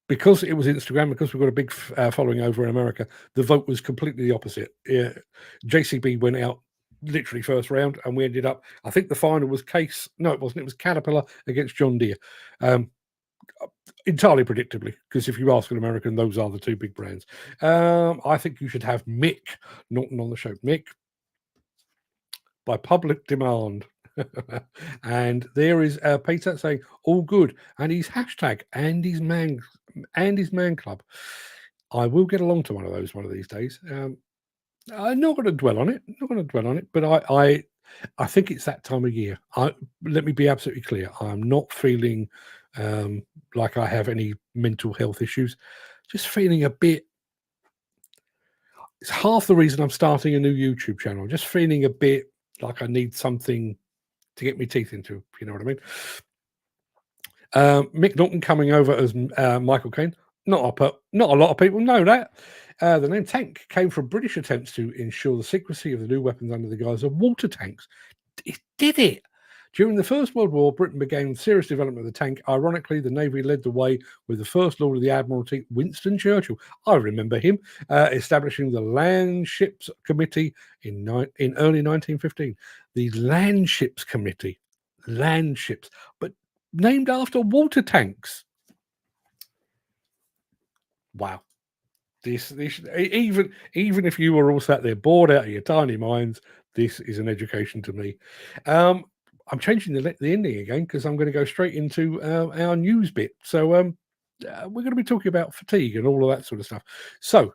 because it was Instagram, because we've got a big following over in America, the vote was completely the opposite. JCB went out literally first round, and we ended up, I think the final was it was Caterpillar against John Deere. Entirely predictably, because if you ask an American, those are the two big brands. I think you should have Mick Norton on the show. Mick, by public demand. And there is Peter saying all good, and he's hashtag Andy's Man Club. I will get along to one of those one of these days. I'm not going to dwell on it, but I think it's that time of year. Let me be absolutely clear. I'm not feeling like I have any mental health issues. Just feeling a bit. It's half the reason I'm starting a new YouTube channel. Just feeling a bit like I need something to get my teeth into, if you know what I mean. Mick Norton coming over as Michael Caine. Not a lot of people know that. The name tank came from British attempts to ensure the secrecy of the new weapons under the guise of water tanks. It did it! During the First World War, Britain began serious development of the tank. Ironically, the Navy led the way with the First Lord of the Admiralty, Winston Churchill. I remember him establishing the Land Ships Committee in early 1915. The Land Ships Committee. Land ships, but named after water tanks. Wow. This even if you were all sat there bored out of your tiny minds, this is an education to me. I'm changing the ending again because I'm going to go straight into our news bit. So we're going to be talking about fatigue and all of that sort of stuff. So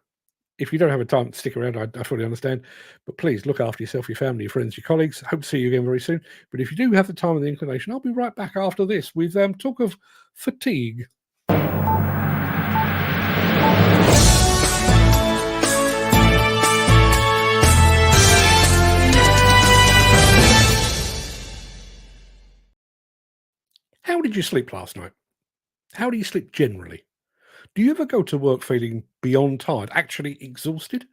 if you don't have a time to stick around, I fully understand. But please look after yourself, your family, your friends, your colleagues. Hope to see you again very soon. But if you do have the time and the inclination, I'll be right back after this with talk of fatigue. How did you sleep last night? How do you sleep generally? Do you ever go to work feeling beyond tired, actually exhausted?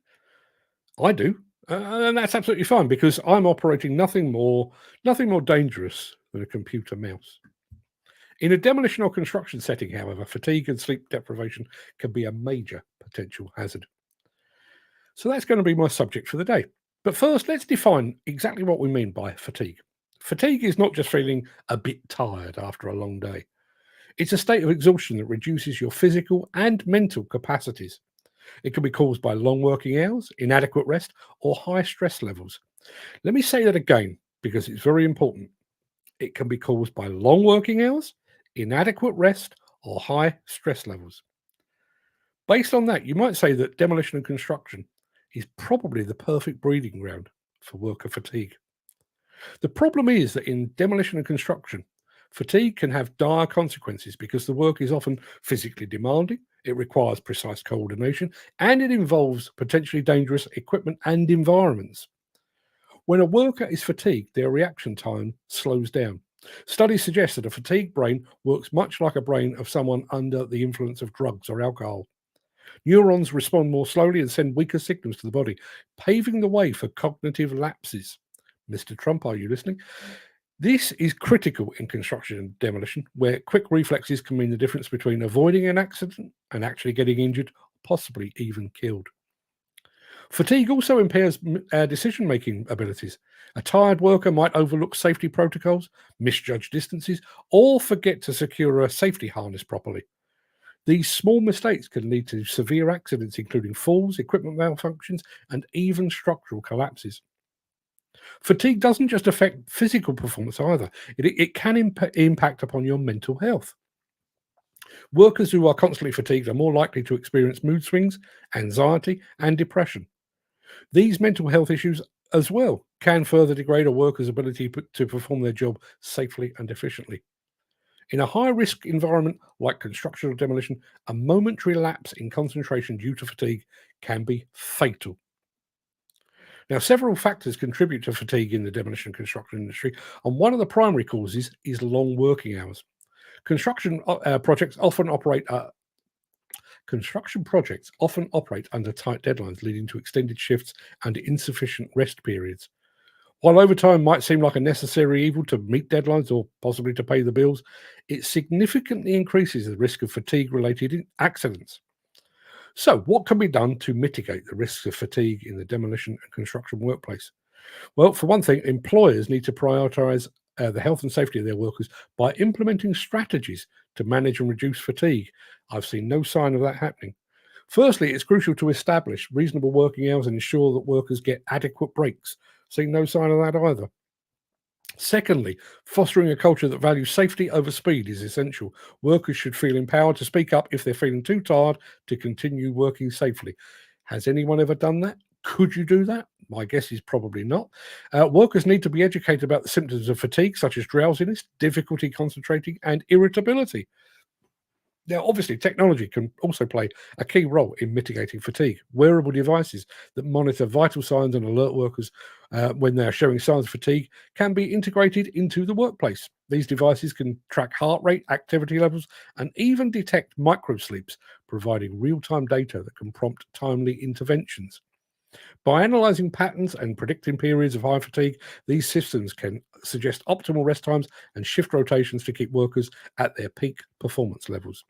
I do, and that's absolutely fine because I'm operating nothing more dangerous than a computer mouse. In a demolition or construction setting, however, fatigue and sleep deprivation can be a major potential hazard. So that's going to be my subject for the day. But first, let's define exactly what we mean by fatigue. Fatigue is not just feeling a bit tired after a long day. It's a state of exhaustion that reduces your physical and mental capacities. It can be caused by long working hours, inadequate rest, or high stress levels. Let me say that again because it's very important. It can be caused by long working hours, inadequate rest, or high stress levels. Based on that, you might say that demolition and construction is probably the perfect breeding ground for worker fatigue. The problem is that in demolition and construction, fatigue can have dire consequences because the work is often physically demanding, it requires precise coordination, and it involves potentially dangerous equipment and environments. When a worker is fatigued, their reaction time slows down. Studies suggest that a fatigued brain works much like a brain of someone under the influence of drugs or alcohol. Neurons respond more slowly and send weaker signals to the body, paving the way for cognitive lapses. Mr. Trump, are you listening? This is critical in construction and demolition, where quick reflexes can mean the difference between avoiding an accident and actually getting injured, possibly even killed. Fatigue also impairs decision-making abilities. A tired worker might overlook safety protocols, misjudge distances, or forget to secure a safety harness properly. These small mistakes can lead to severe accidents, including falls, equipment malfunctions, and even structural collapses. Fatigue doesn't just affect physical performance either. It can impact upon your mental health. Workers who are constantly fatigued are more likely to experience mood swings, anxiety, and depression. These mental health issues as well can further degrade a worker's ability to perform their job safely and efficiently. In a high-risk environment like construction or demolition, a momentary lapse in concentration due to fatigue can be fatal. Now, several factors contribute to fatigue in the demolition and construction industry, and one of the primary causes is long working hours. Construction projects often operate under tight deadlines, leading to extended shifts and insufficient rest periods. While overtime might seem like a necessary evil to meet deadlines or possibly to pay the bills, it significantly increases the risk of fatigue-related accidents. So, what can be done to mitigate the risks of fatigue in the demolition and construction workplace? Well, for one thing, employers need to prioritize the health and safety of their workers by implementing strategies to manage and reduce fatigue. I've seen no sign of that happening. Firstly, it's crucial to establish reasonable working hours and ensure that workers get adequate breaks. Seeing no sign of that either. Secondly, fostering a culture that values safety over speed is essential. Workers should feel empowered to speak up if they're feeling too tired to continue working safely. Has anyone ever done that? Could you do that? My guess is probably not. Workers need to be educated about the symptoms of fatigue, such as drowsiness, difficulty concentrating, and irritability. Now, obviously, technology can also play a key role in mitigating fatigue. Wearable devices that monitor vital signs and alert workers when they are showing signs of fatigue can be integrated into the workplace. These devices can track heart rate, activity levels, and even detect microsleeps, providing real-time data that can prompt timely interventions. By analyzing patterns and predicting periods of high fatigue, these systems can suggest optimal rest times and shift rotations to keep workers at their peak performance levels.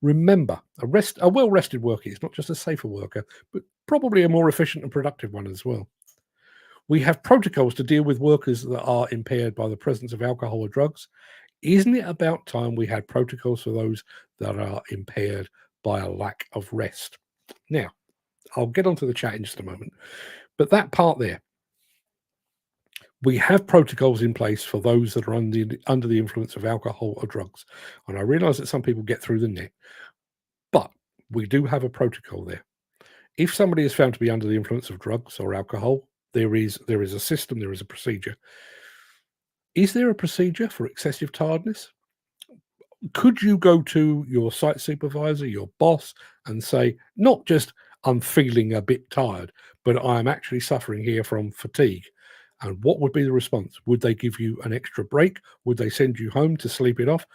Remember, a well-rested worker is not just a safer worker, but probably a more efficient and productive one as well. We have protocols to deal with workers that are impaired by the presence of alcohol or drugs. Isn't it about time we had protocols for those that are impaired by a lack of rest? Now, I'll get onto the chat in just a moment, but that part there, we have protocols in place for those that are under the influence of alcohol or drugs. And I realize that some people get through the net, but we do have a protocol there. If somebody is found to be under the influence of drugs or alcohol, there is a system, there is a procedure. Is there a procedure for excessive tiredness? Could you go to your site supervisor, your boss, and say, not just I'm feeling a bit tired, but I'm actually suffering here from fatigue? And what would be the response? Would they give you an extra break? Would they send you home to sleep it off?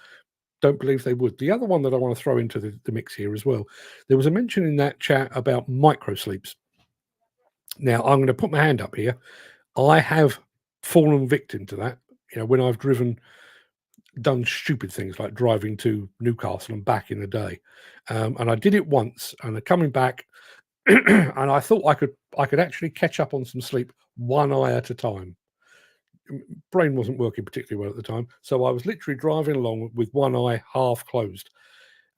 Don't believe they would. The other one that I want to throw into the mix here as well, there was a mention in that chat about micro sleeps. Now, I'm going to put my hand up here. I have fallen victim to that. When I've done stupid things like driving to Newcastle and back in the day, and I did it once. And coming back, and I thought I could actually catch up on some sleep one eye at a time. Brain wasn't working particularly well at the time, so I was literally driving along with one eye half closed,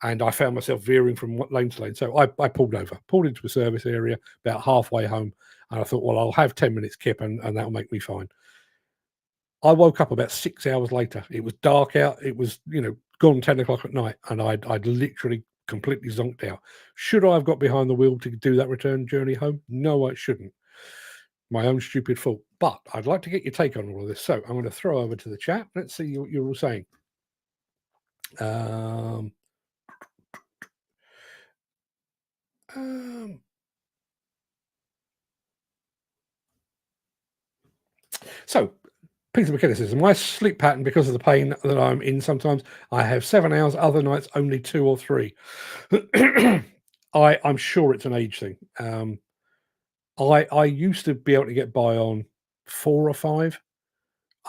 and I found myself veering from lane to lane. So I pulled over, pulled into a service area about halfway home, and I thought, well, I'll have 10 minutes kip, and that'll make me fine. I woke up about 6 hours later. It was dark out. It was, gone 10 o'clock at night, and I'd literally completely zonked out. Should I have got behind the wheel to do that return journey home? No, I shouldn't. My own stupid fault. But I'd like to get your take on all of this. So I'm going to throw over to the chat. Let's see what you're all saying. So Peter McKenna says, my sleep pattern, because of the pain that I'm in sometimes, I have 7 hours, other nights only 2 or 3. I'm sure it's an age thing. I used to be able to get by on 4 or 5.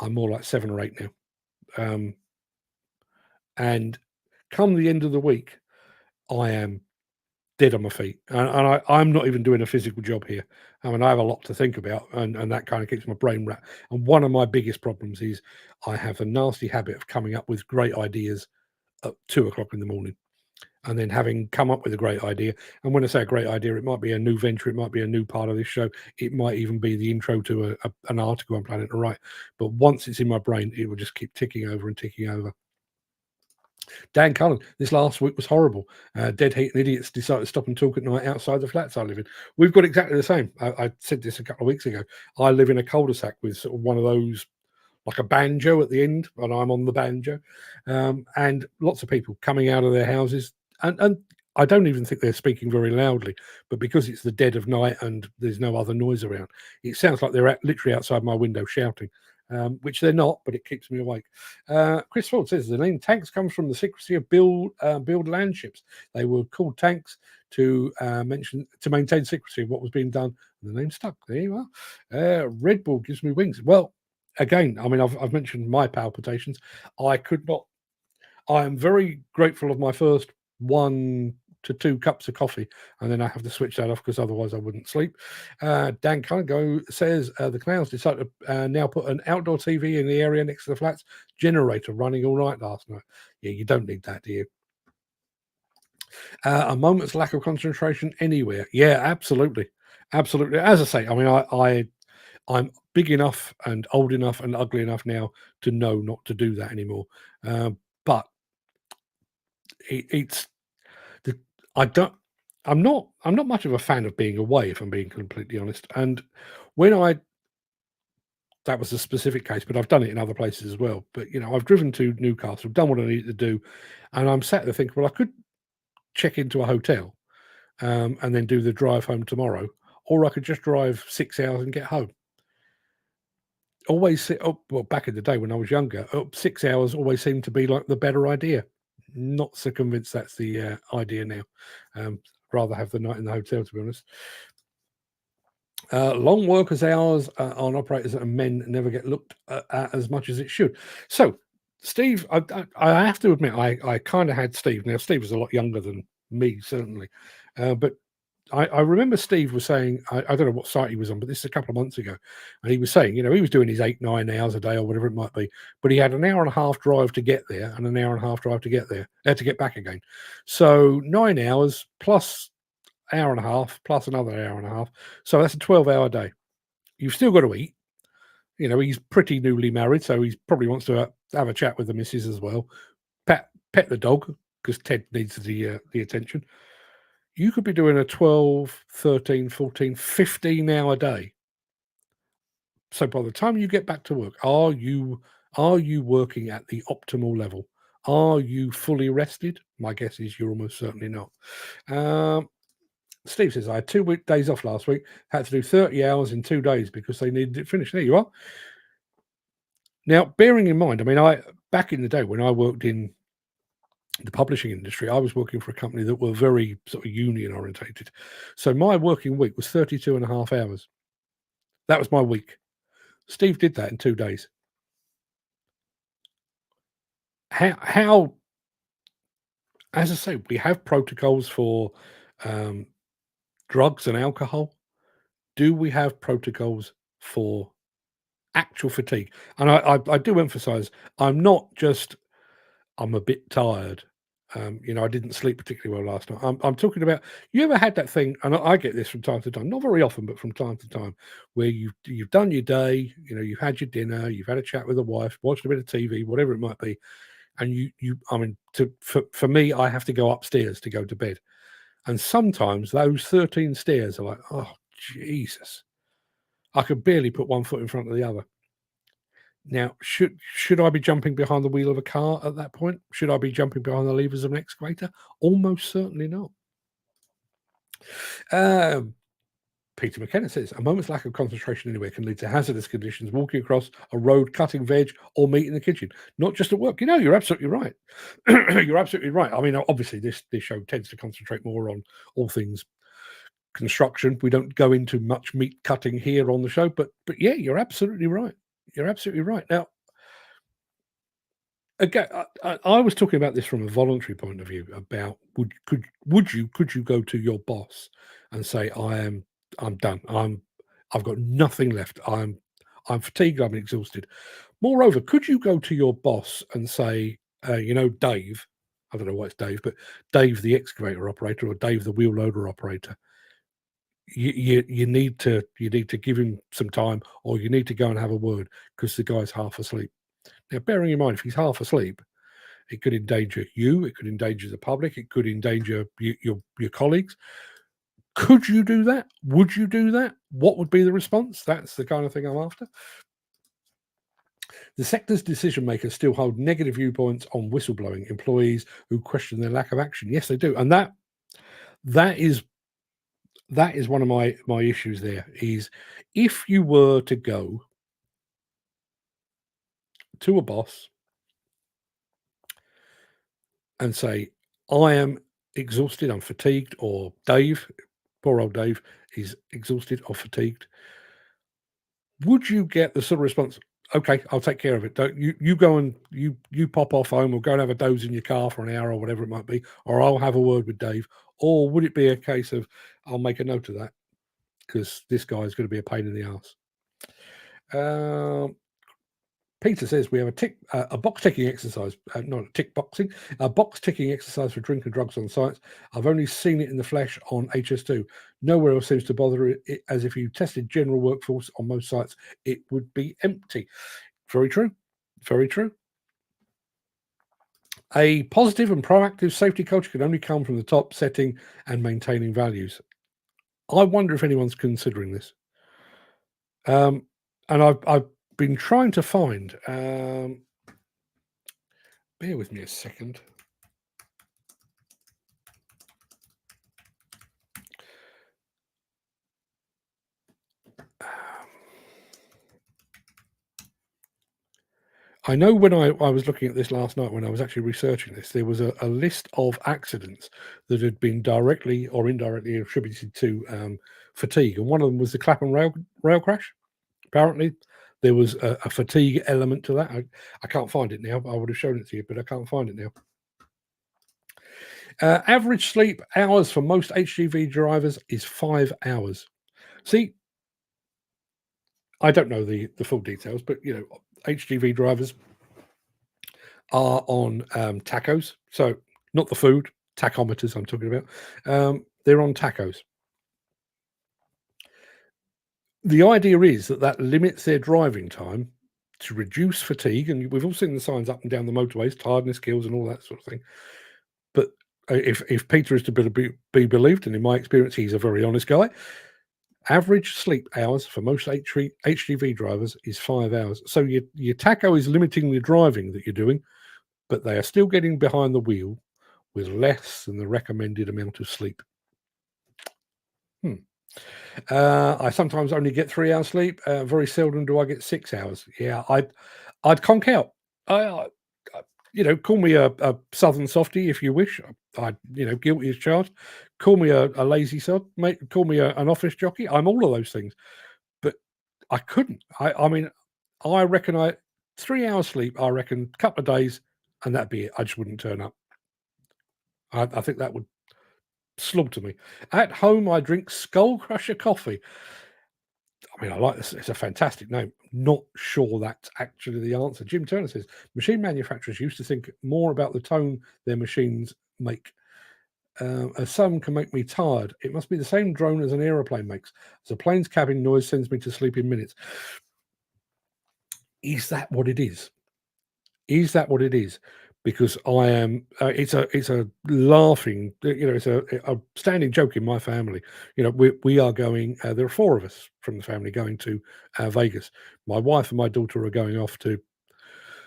I'm more like 7 or 8 now. And come the end of the week, I am dead on my feet. And I'm not even doing a physical job here. I mean, I have a lot to think about, and that kind of keeps my brain wrapped. And one of my biggest problems is I have a nasty habit of coming up with great ideas at 2 o'clock in the morning. And then having come up with a great idea, and when I say a great idea, it might be a new venture, it might be a new part of this show, it might even be the intro to an article I'm planning to write. But once it's in my brain, it will just keep ticking over and ticking over. Dan Cullen, this last week was horrible. Dead heat and idiots decided to stop and talk at night outside the flats I live in. We've got exactly the same. I said this a couple of weeks ago. I live in a cul-de-sac with sort of one of those, like a banjo at the end, and I'm on the banjo. And lots of people coming out of their houses. And I don't even think they're speaking very loudly, but because it's the dead of night and there's no other noise around, it sounds like they're literally outside my window shouting. Which they're not, but it keeps me awake. Chris Ford says the name tanks comes from the secrecy of build land ships. They were called tanks to maintain secrecy of what was being done. And the name stuck. There you are. Red Bull gives me wings. Well, again, I mean, I've mentioned my palpitations. I am very grateful of my first 1 to 2 cups of coffee, and then I have to switch that off because otherwise I wouldn't sleep. Dan Cargo says the Canals decided to now put an outdoor TV in the area next to the flats, generator running all night last night. Yeah, you don't need that, do you? A moment's lack of concentration anywhere. Yeah, absolutely. Absolutely. As I say, I mean, I'm big enough and old enough and ugly enough now to know not to do that anymore. But I'm not much of a fan of being away, if I'm being completely honest. And when I that was a specific case, but I've done it in other places as well. But, I've driven to Newcastle, done what I needed to do, and I'm sat there thinking, well, I could check into a hotel and then do the drive home tomorrow, or I could just drive 6 hours and get home. Always back in the day when I was younger, 6 hours always seemed to be like the better idea. Not so convinced that's the idea now. Rather have the night in the hotel, to be honest. Long workers' hours on operators and men never get looked at as much as it should. So, Steve, I have to admit, I kind of had Steve. Now, Steve was a lot younger than me, certainly. But I remember Steve was saying, I don't know what site he was on, but this is a couple of months ago. And he was saying, he was doing his 8-9 hours a day or whatever it might be. But he had an hour and a half drive to get there and an hour and a half drive to get there, to get back again. So 9 hours plus hour and a half plus another hour and a half. So that's a 12-hour day. You've still got to eat. He's pretty newly married, so he probably wants to have a chat with the missus as well. Pet the dog, because Ted needs the attention. You could be doing a 12, 13, 14, 15-hour day. So by the time you get back to work, are you working at the optimal level? Are you fully rested? My guess is you're almost certainly not. Steve says, I had 2 days off last week, had to do 30 hours in 2 days because they needed it finished. There you are. Now, bearing in mind, back in the day when I worked in the publishing industry, I was working for a company that were very sort of union orientated. So my working week was 32 and a half hours. That was my week. Steve did that in 2 days. How, as I say, we have protocols for drugs and alcohol. Do we have protocols for actual fatigue? And I do emphasize, I'm a bit tired. I didn't sleep particularly well last night. I'm talking about, you ever had that thing, and I get this from time to time, not very often, but from time to time, where you've done your day, you've had your dinner, you've had a chat with the wife, watched a bit of TV, whatever it might be, and for me, I have to go upstairs to go to bed. And sometimes those 13 stairs are like, oh, Jesus. I could barely put one foot in front of the other. Now, should I be jumping behind the wheel of a car at that point? Should I be jumping behind the levers of an excavator? Almost certainly not. Peter McKenna says, a moment's lack of concentration anywhere can lead to hazardous conditions, walking across a road, cutting veg, or meat in the kitchen, not just at work. You're absolutely right. You're absolutely right. Obviously, this show tends to concentrate more on all things construction. We don't go into much meat cutting here on the show, but yeah, you're absolutely right. You're absolutely right. Now, again, I was talking about this from a voluntary point of view about could you go to your boss and say, I'm done. I've got nothing left. I'm fatigued. I'm exhausted. Moreover, could you go to your boss and say, Dave, I don't know why it's Dave, but Dave, the excavator operator, or Dave, the wheel loader operator, you need to give him some time, or you need to go and have a word because the guy's half asleep. Now, bearing in mind, if he's half asleep, it could endanger you, it could endanger the public, it could endanger your colleagues. Could you do that? Would you do that? What would be the response? That's the kind of thing I'm after. The sector's decision makers still hold negative viewpoints on whistleblowing employees who question their lack of action. Yes, they do. And that is one of my issues there, is if you were to go to a boss and say, I am exhausted, I'm fatigued, or Dave, poor old Dave, is exhausted or fatigued, would you get the sort of response, okay, I'll take care of it. Don't you go and you pop off home, or go and have a doze in your car for an hour or whatever it might be, or I'll have a word with Dave? Or would it be a case of, I'll make a note of that because this guy is going to be a pain in the arse? Peter says we have a box ticking exercise, not a tick boxing, a box ticking exercise for drink and drugs on sites. I've only seen it in the flesh on HS2. Nowhere else seems to bother it, as if you tested general workforce on most sites, it would be empty. Very true. Very true. A positive and proactive safety culture can only come from the top, setting and maintaining values. I wonder if anyone's considering this. And been trying to find. Bear with me a second. I know when I was looking at this last night, when I was actually researching this, there was a list of accidents that had been directly or indirectly attributed to fatigue, and one of them was the Clapham rail crash. Apparently, there was a fatigue element to that. I can't find it now. I would have shown it to you, but I can't find it now. Average sleep hours for most HGV drivers is 5 hours. See, I don't know the full details, but HGV drivers are on tachos, so not the food, tachometers I'm talking about. They're on tachos. The idea is that limits their driving time to reduce fatigue, and we've all seen the signs up and down the motorways, tiredness kills and all that sort of thing. But if Peter is to be believed, and in my experience he's a very honest guy, average sleep hours for most HGV drivers is 5 hours. So your tacho is limiting the driving that you're doing, but they are still getting behind the wheel with less than the recommended amount of sleep. I sometimes only get 3 hours sleep. Very seldom do I get 6 hours. Yeah, I'd conk out. I call me a southern softie if you wish. Guilty as charged. Call me a lazy sod, mate. Call me an office jockey. I'm all of those things, but I couldn't. I mean, I reckon 3 hours sleep. I reckon a couple of days, and that'd be it. I just wouldn't turn up. I think that would slaughter me. At home, I drink Skull Crusher coffee. I mean, I like this. It's a fantastic name. Not sure that's actually the answer. Jim Turner says, machine manufacturers used to think more about the tone their machines make. Some can make me tired. It must be the same drone as an aeroplane makes. As a plane's cabin noise sends me to sleep in minutes. Is that what it is? Is that what it is? Because I am. It's a laughing. It's a standing joke in my family. We are going. There are 4 of us from the family going to Vegas. My wife and my daughter are going off to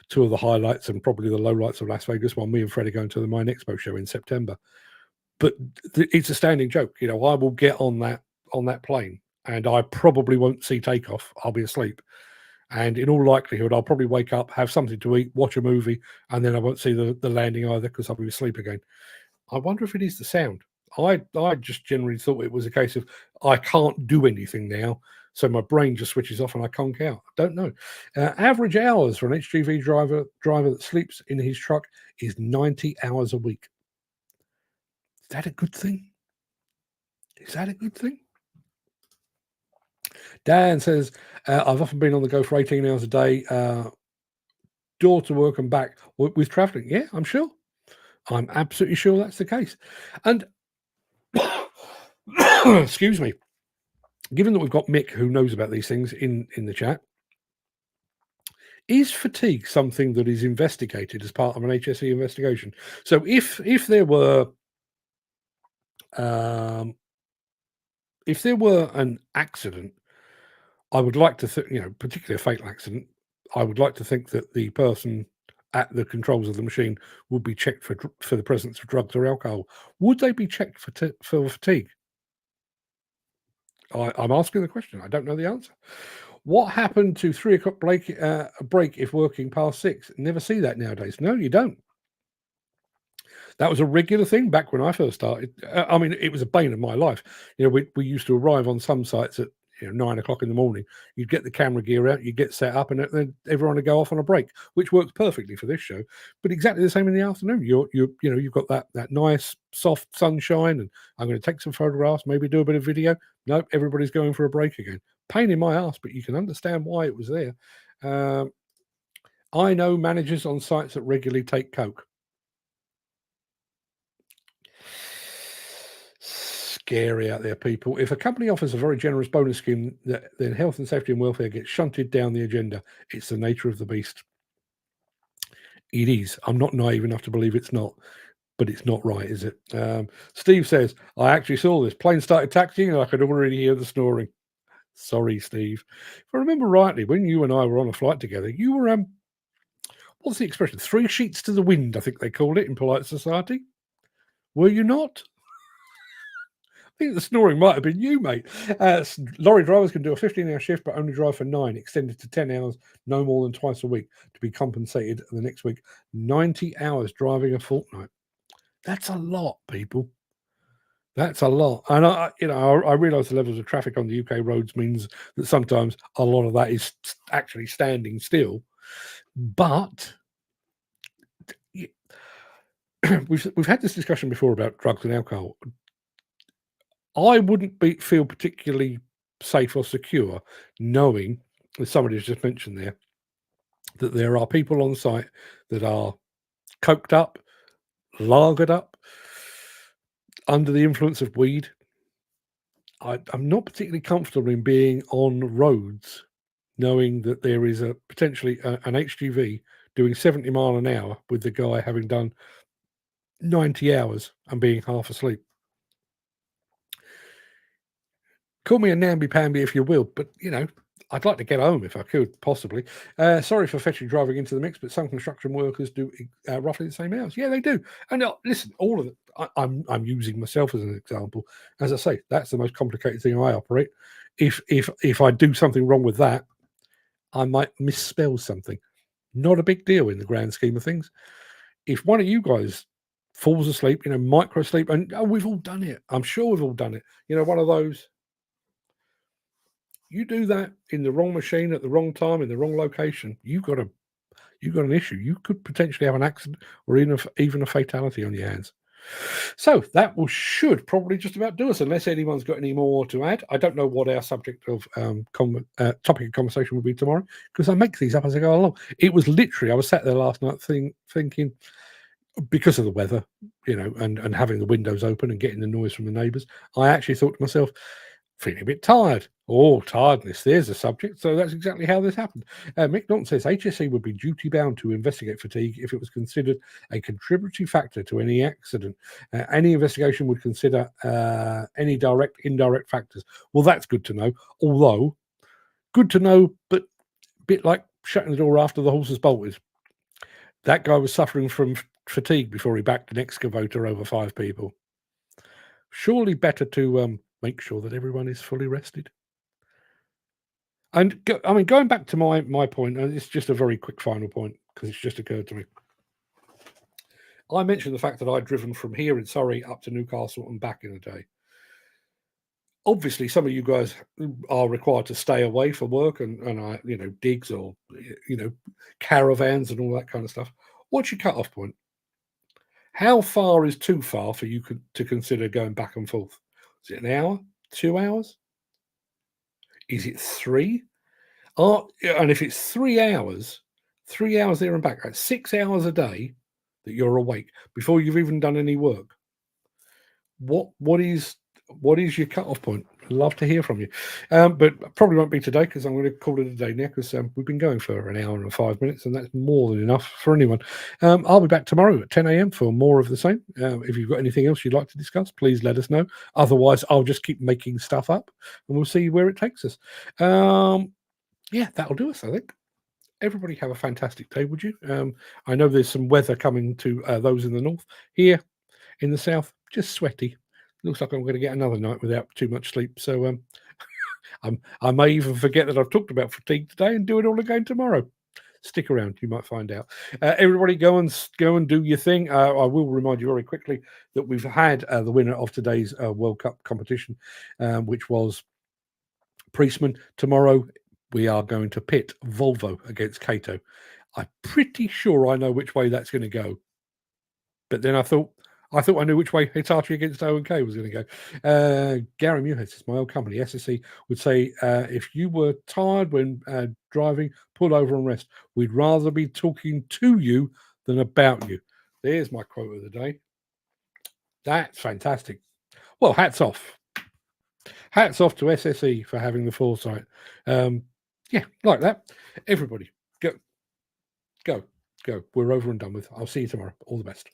2 of the highlights and probably the lowlights of Las Vegas, while me and Fred are going to the Mine Expo show in September. But it's a standing joke. I will get on that plane, and I probably won't see takeoff. I'll be asleep. And in all likelihood, I'll probably wake up, have something to eat, watch a movie, and then I won't see the landing either because I'll be asleep again. I wonder if it is the sound. I just generally thought it was a case of I can't do anything now, so my brain just switches off and I conk out. I don't know. Average hours for an HGV driver that sleeps in his truck is 90 hours a week. Is that a good thing? Is that a good thing? Dan says, I've often been on the go for 18 hours a day, door to work and back with traveling. Yeah, I'm sure. I'm absolutely sure that's the case. And excuse me, given that we've got Mick who knows about these things in the chat, is fatigue something that is investigated as part of an HSE investigation? So if there were an accident, I would like to think, particularly a fatal accident, I would like to think that the person at the controls of the machine would be checked for the presence of drugs or alcohol. Would they be checked for fatigue? I'm asking the question. I don't know the answer. What happened to 3 o'clock break if working past 6? Never see that nowadays. No, you don't. That was a regular thing back when I first started. I mean, it was a bane of my life. We used to arrive on some sites at 9 o'clock in the morning. You'd get the camera gear out, you'd get set up, and then everyone would go off on a break, which works perfectly for this show. But exactly the same in the afternoon. You've got that nice soft sunshine, and I'm going to take some photographs, maybe do a bit of video. No, everybody's going for a break again. Pain in my ass, but you can understand why it was there. I know managers on sites that regularly take coke. Scary out there, people. If a company offers a very generous bonus scheme, then health and safety and welfare gets shunted down the agenda. It's the nature of the beast. It is. I'm not naive enough to believe it's not, but it's not right, is it? Steve says, I actually saw this. Plane started taxiing and I could already hear the snoring. Sorry, Steve. If I remember rightly, when you and I were on a flight together, you were what's the expression? 3 sheets to the wind, I think they called it in polite society. Were you not? I think the snoring might have been you, mate. Lorry drivers can do a 15-hour shift, but only drive for 9, extended to 10 hours, no more than twice a week, to be compensated the next week. 90 hours driving a fortnight. That's a lot, people. That's a lot. And I realise the levels of traffic on the UK roads means that sometimes a lot of that is actually standing still. But we've had this discussion before about drugs and alcohol. I wouldn't feel particularly safe or secure knowing, as somebody has just mentioned there, that there are people on site that are coked up, lagered up, under the influence of weed. I'm not particularly comfortable in being on roads knowing that there is a potentially an HGV doing 70 mile an hour with the guy having done 90 hours and being half asleep. Call me a namby-pamby if you will, but, I'd like to get home if I could, possibly. Sorry for fetching driving into the mix, but some construction workers do roughly the same hours. Yeah, they do. And listen, all of it, I'm using myself as an example. As I say, that's the most complicated thing I operate. If I do something wrong with that, I might misspell something. Not a big deal in the grand scheme of things. If one of you guys falls asleep, micro sleep, and we've all done it. I'm sure we've all done it. One of those. You do that in the wrong machine at the wrong time in the wrong location, you've got an issue. You could potentially have an accident or even a fatality on your hands. So that should probably just about do us, unless anyone's got any more to add. I don't know what our subject of topic of conversation will be tomorrow, because I make these up as I go along. It was literally, I was sat there last night thinking, because of the weather, and having the windows open and getting the noise from the neighbours, I actually thought to myself, feeling a bit tired. Oh, tiredness. There's a subject. So that's exactly how this happened. Mick Norton says HSE would be duty bound to investigate fatigue if it was considered a contributory factor to any accident. Any investigation would consider any direct, indirect factors. Well, that's good to know. Although, good to know, but a bit like shutting the door after the horse has bolted. That guy was suffering from fatigue before he backed an excavator over 5 people. Surely better to make sure that everyone is fully rested. And going back to my point, and it's just a very quick final point because it's just occurred to me. I mentioned the fact that I'd driven from here in Surrey up to Newcastle and back in a day. Obviously, some of you guys are required to stay away for work and digs or caravans and all that kind of stuff. What's your cut-off point? How far is too far for you to consider going back and forth? Is it an hour? 2 hours? Is it 3? And if it's 3 hours, 3 hours there and back, that's 6 hours a day that you're awake before you've even done any work. What is your cut-off point? I'd love to hear from you. But probably won't be today, because I'm going to call it a day now, because we've been going for an hour and 5 minutes, and that's more than enough for anyone. I'll be back tomorrow at 10 a.m. for more of the same. If you've got anything else you'd like to discuss, please let us know. Otherwise, I'll just keep making stuff up, and we'll see where it takes us. Yeah, that'll do us, I think. Everybody have a fantastic day, would you? I know there's some weather coming to those in the north. Here in the south, just sweaty. Looks like I'm going to get another night without too much sleep. So I may even forget that I've talked about fatigue today and do it all again tomorrow. Stick around, you might find out. Everybody go and do your thing. I will remind you very quickly that we've had the winner of today's World Cup competition, which was Priestman. Tomorrow we are going to pit Volvo against Cato. I'm pretty sure I know which way that's going to go. But then I thought I knew which way Hitachi against O&K was going to go. Gary Muirhead says, my old company, SSE, would say, if you were tired when driving, pull over and rest. We'd rather be talking to you than about you. There's my quote of the day. That's fantastic. Well, hats off. Hats off to SSE for having the foresight. Yeah, like that. Everybody, go. We're over and done with. I'll see you tomorrow. All the best.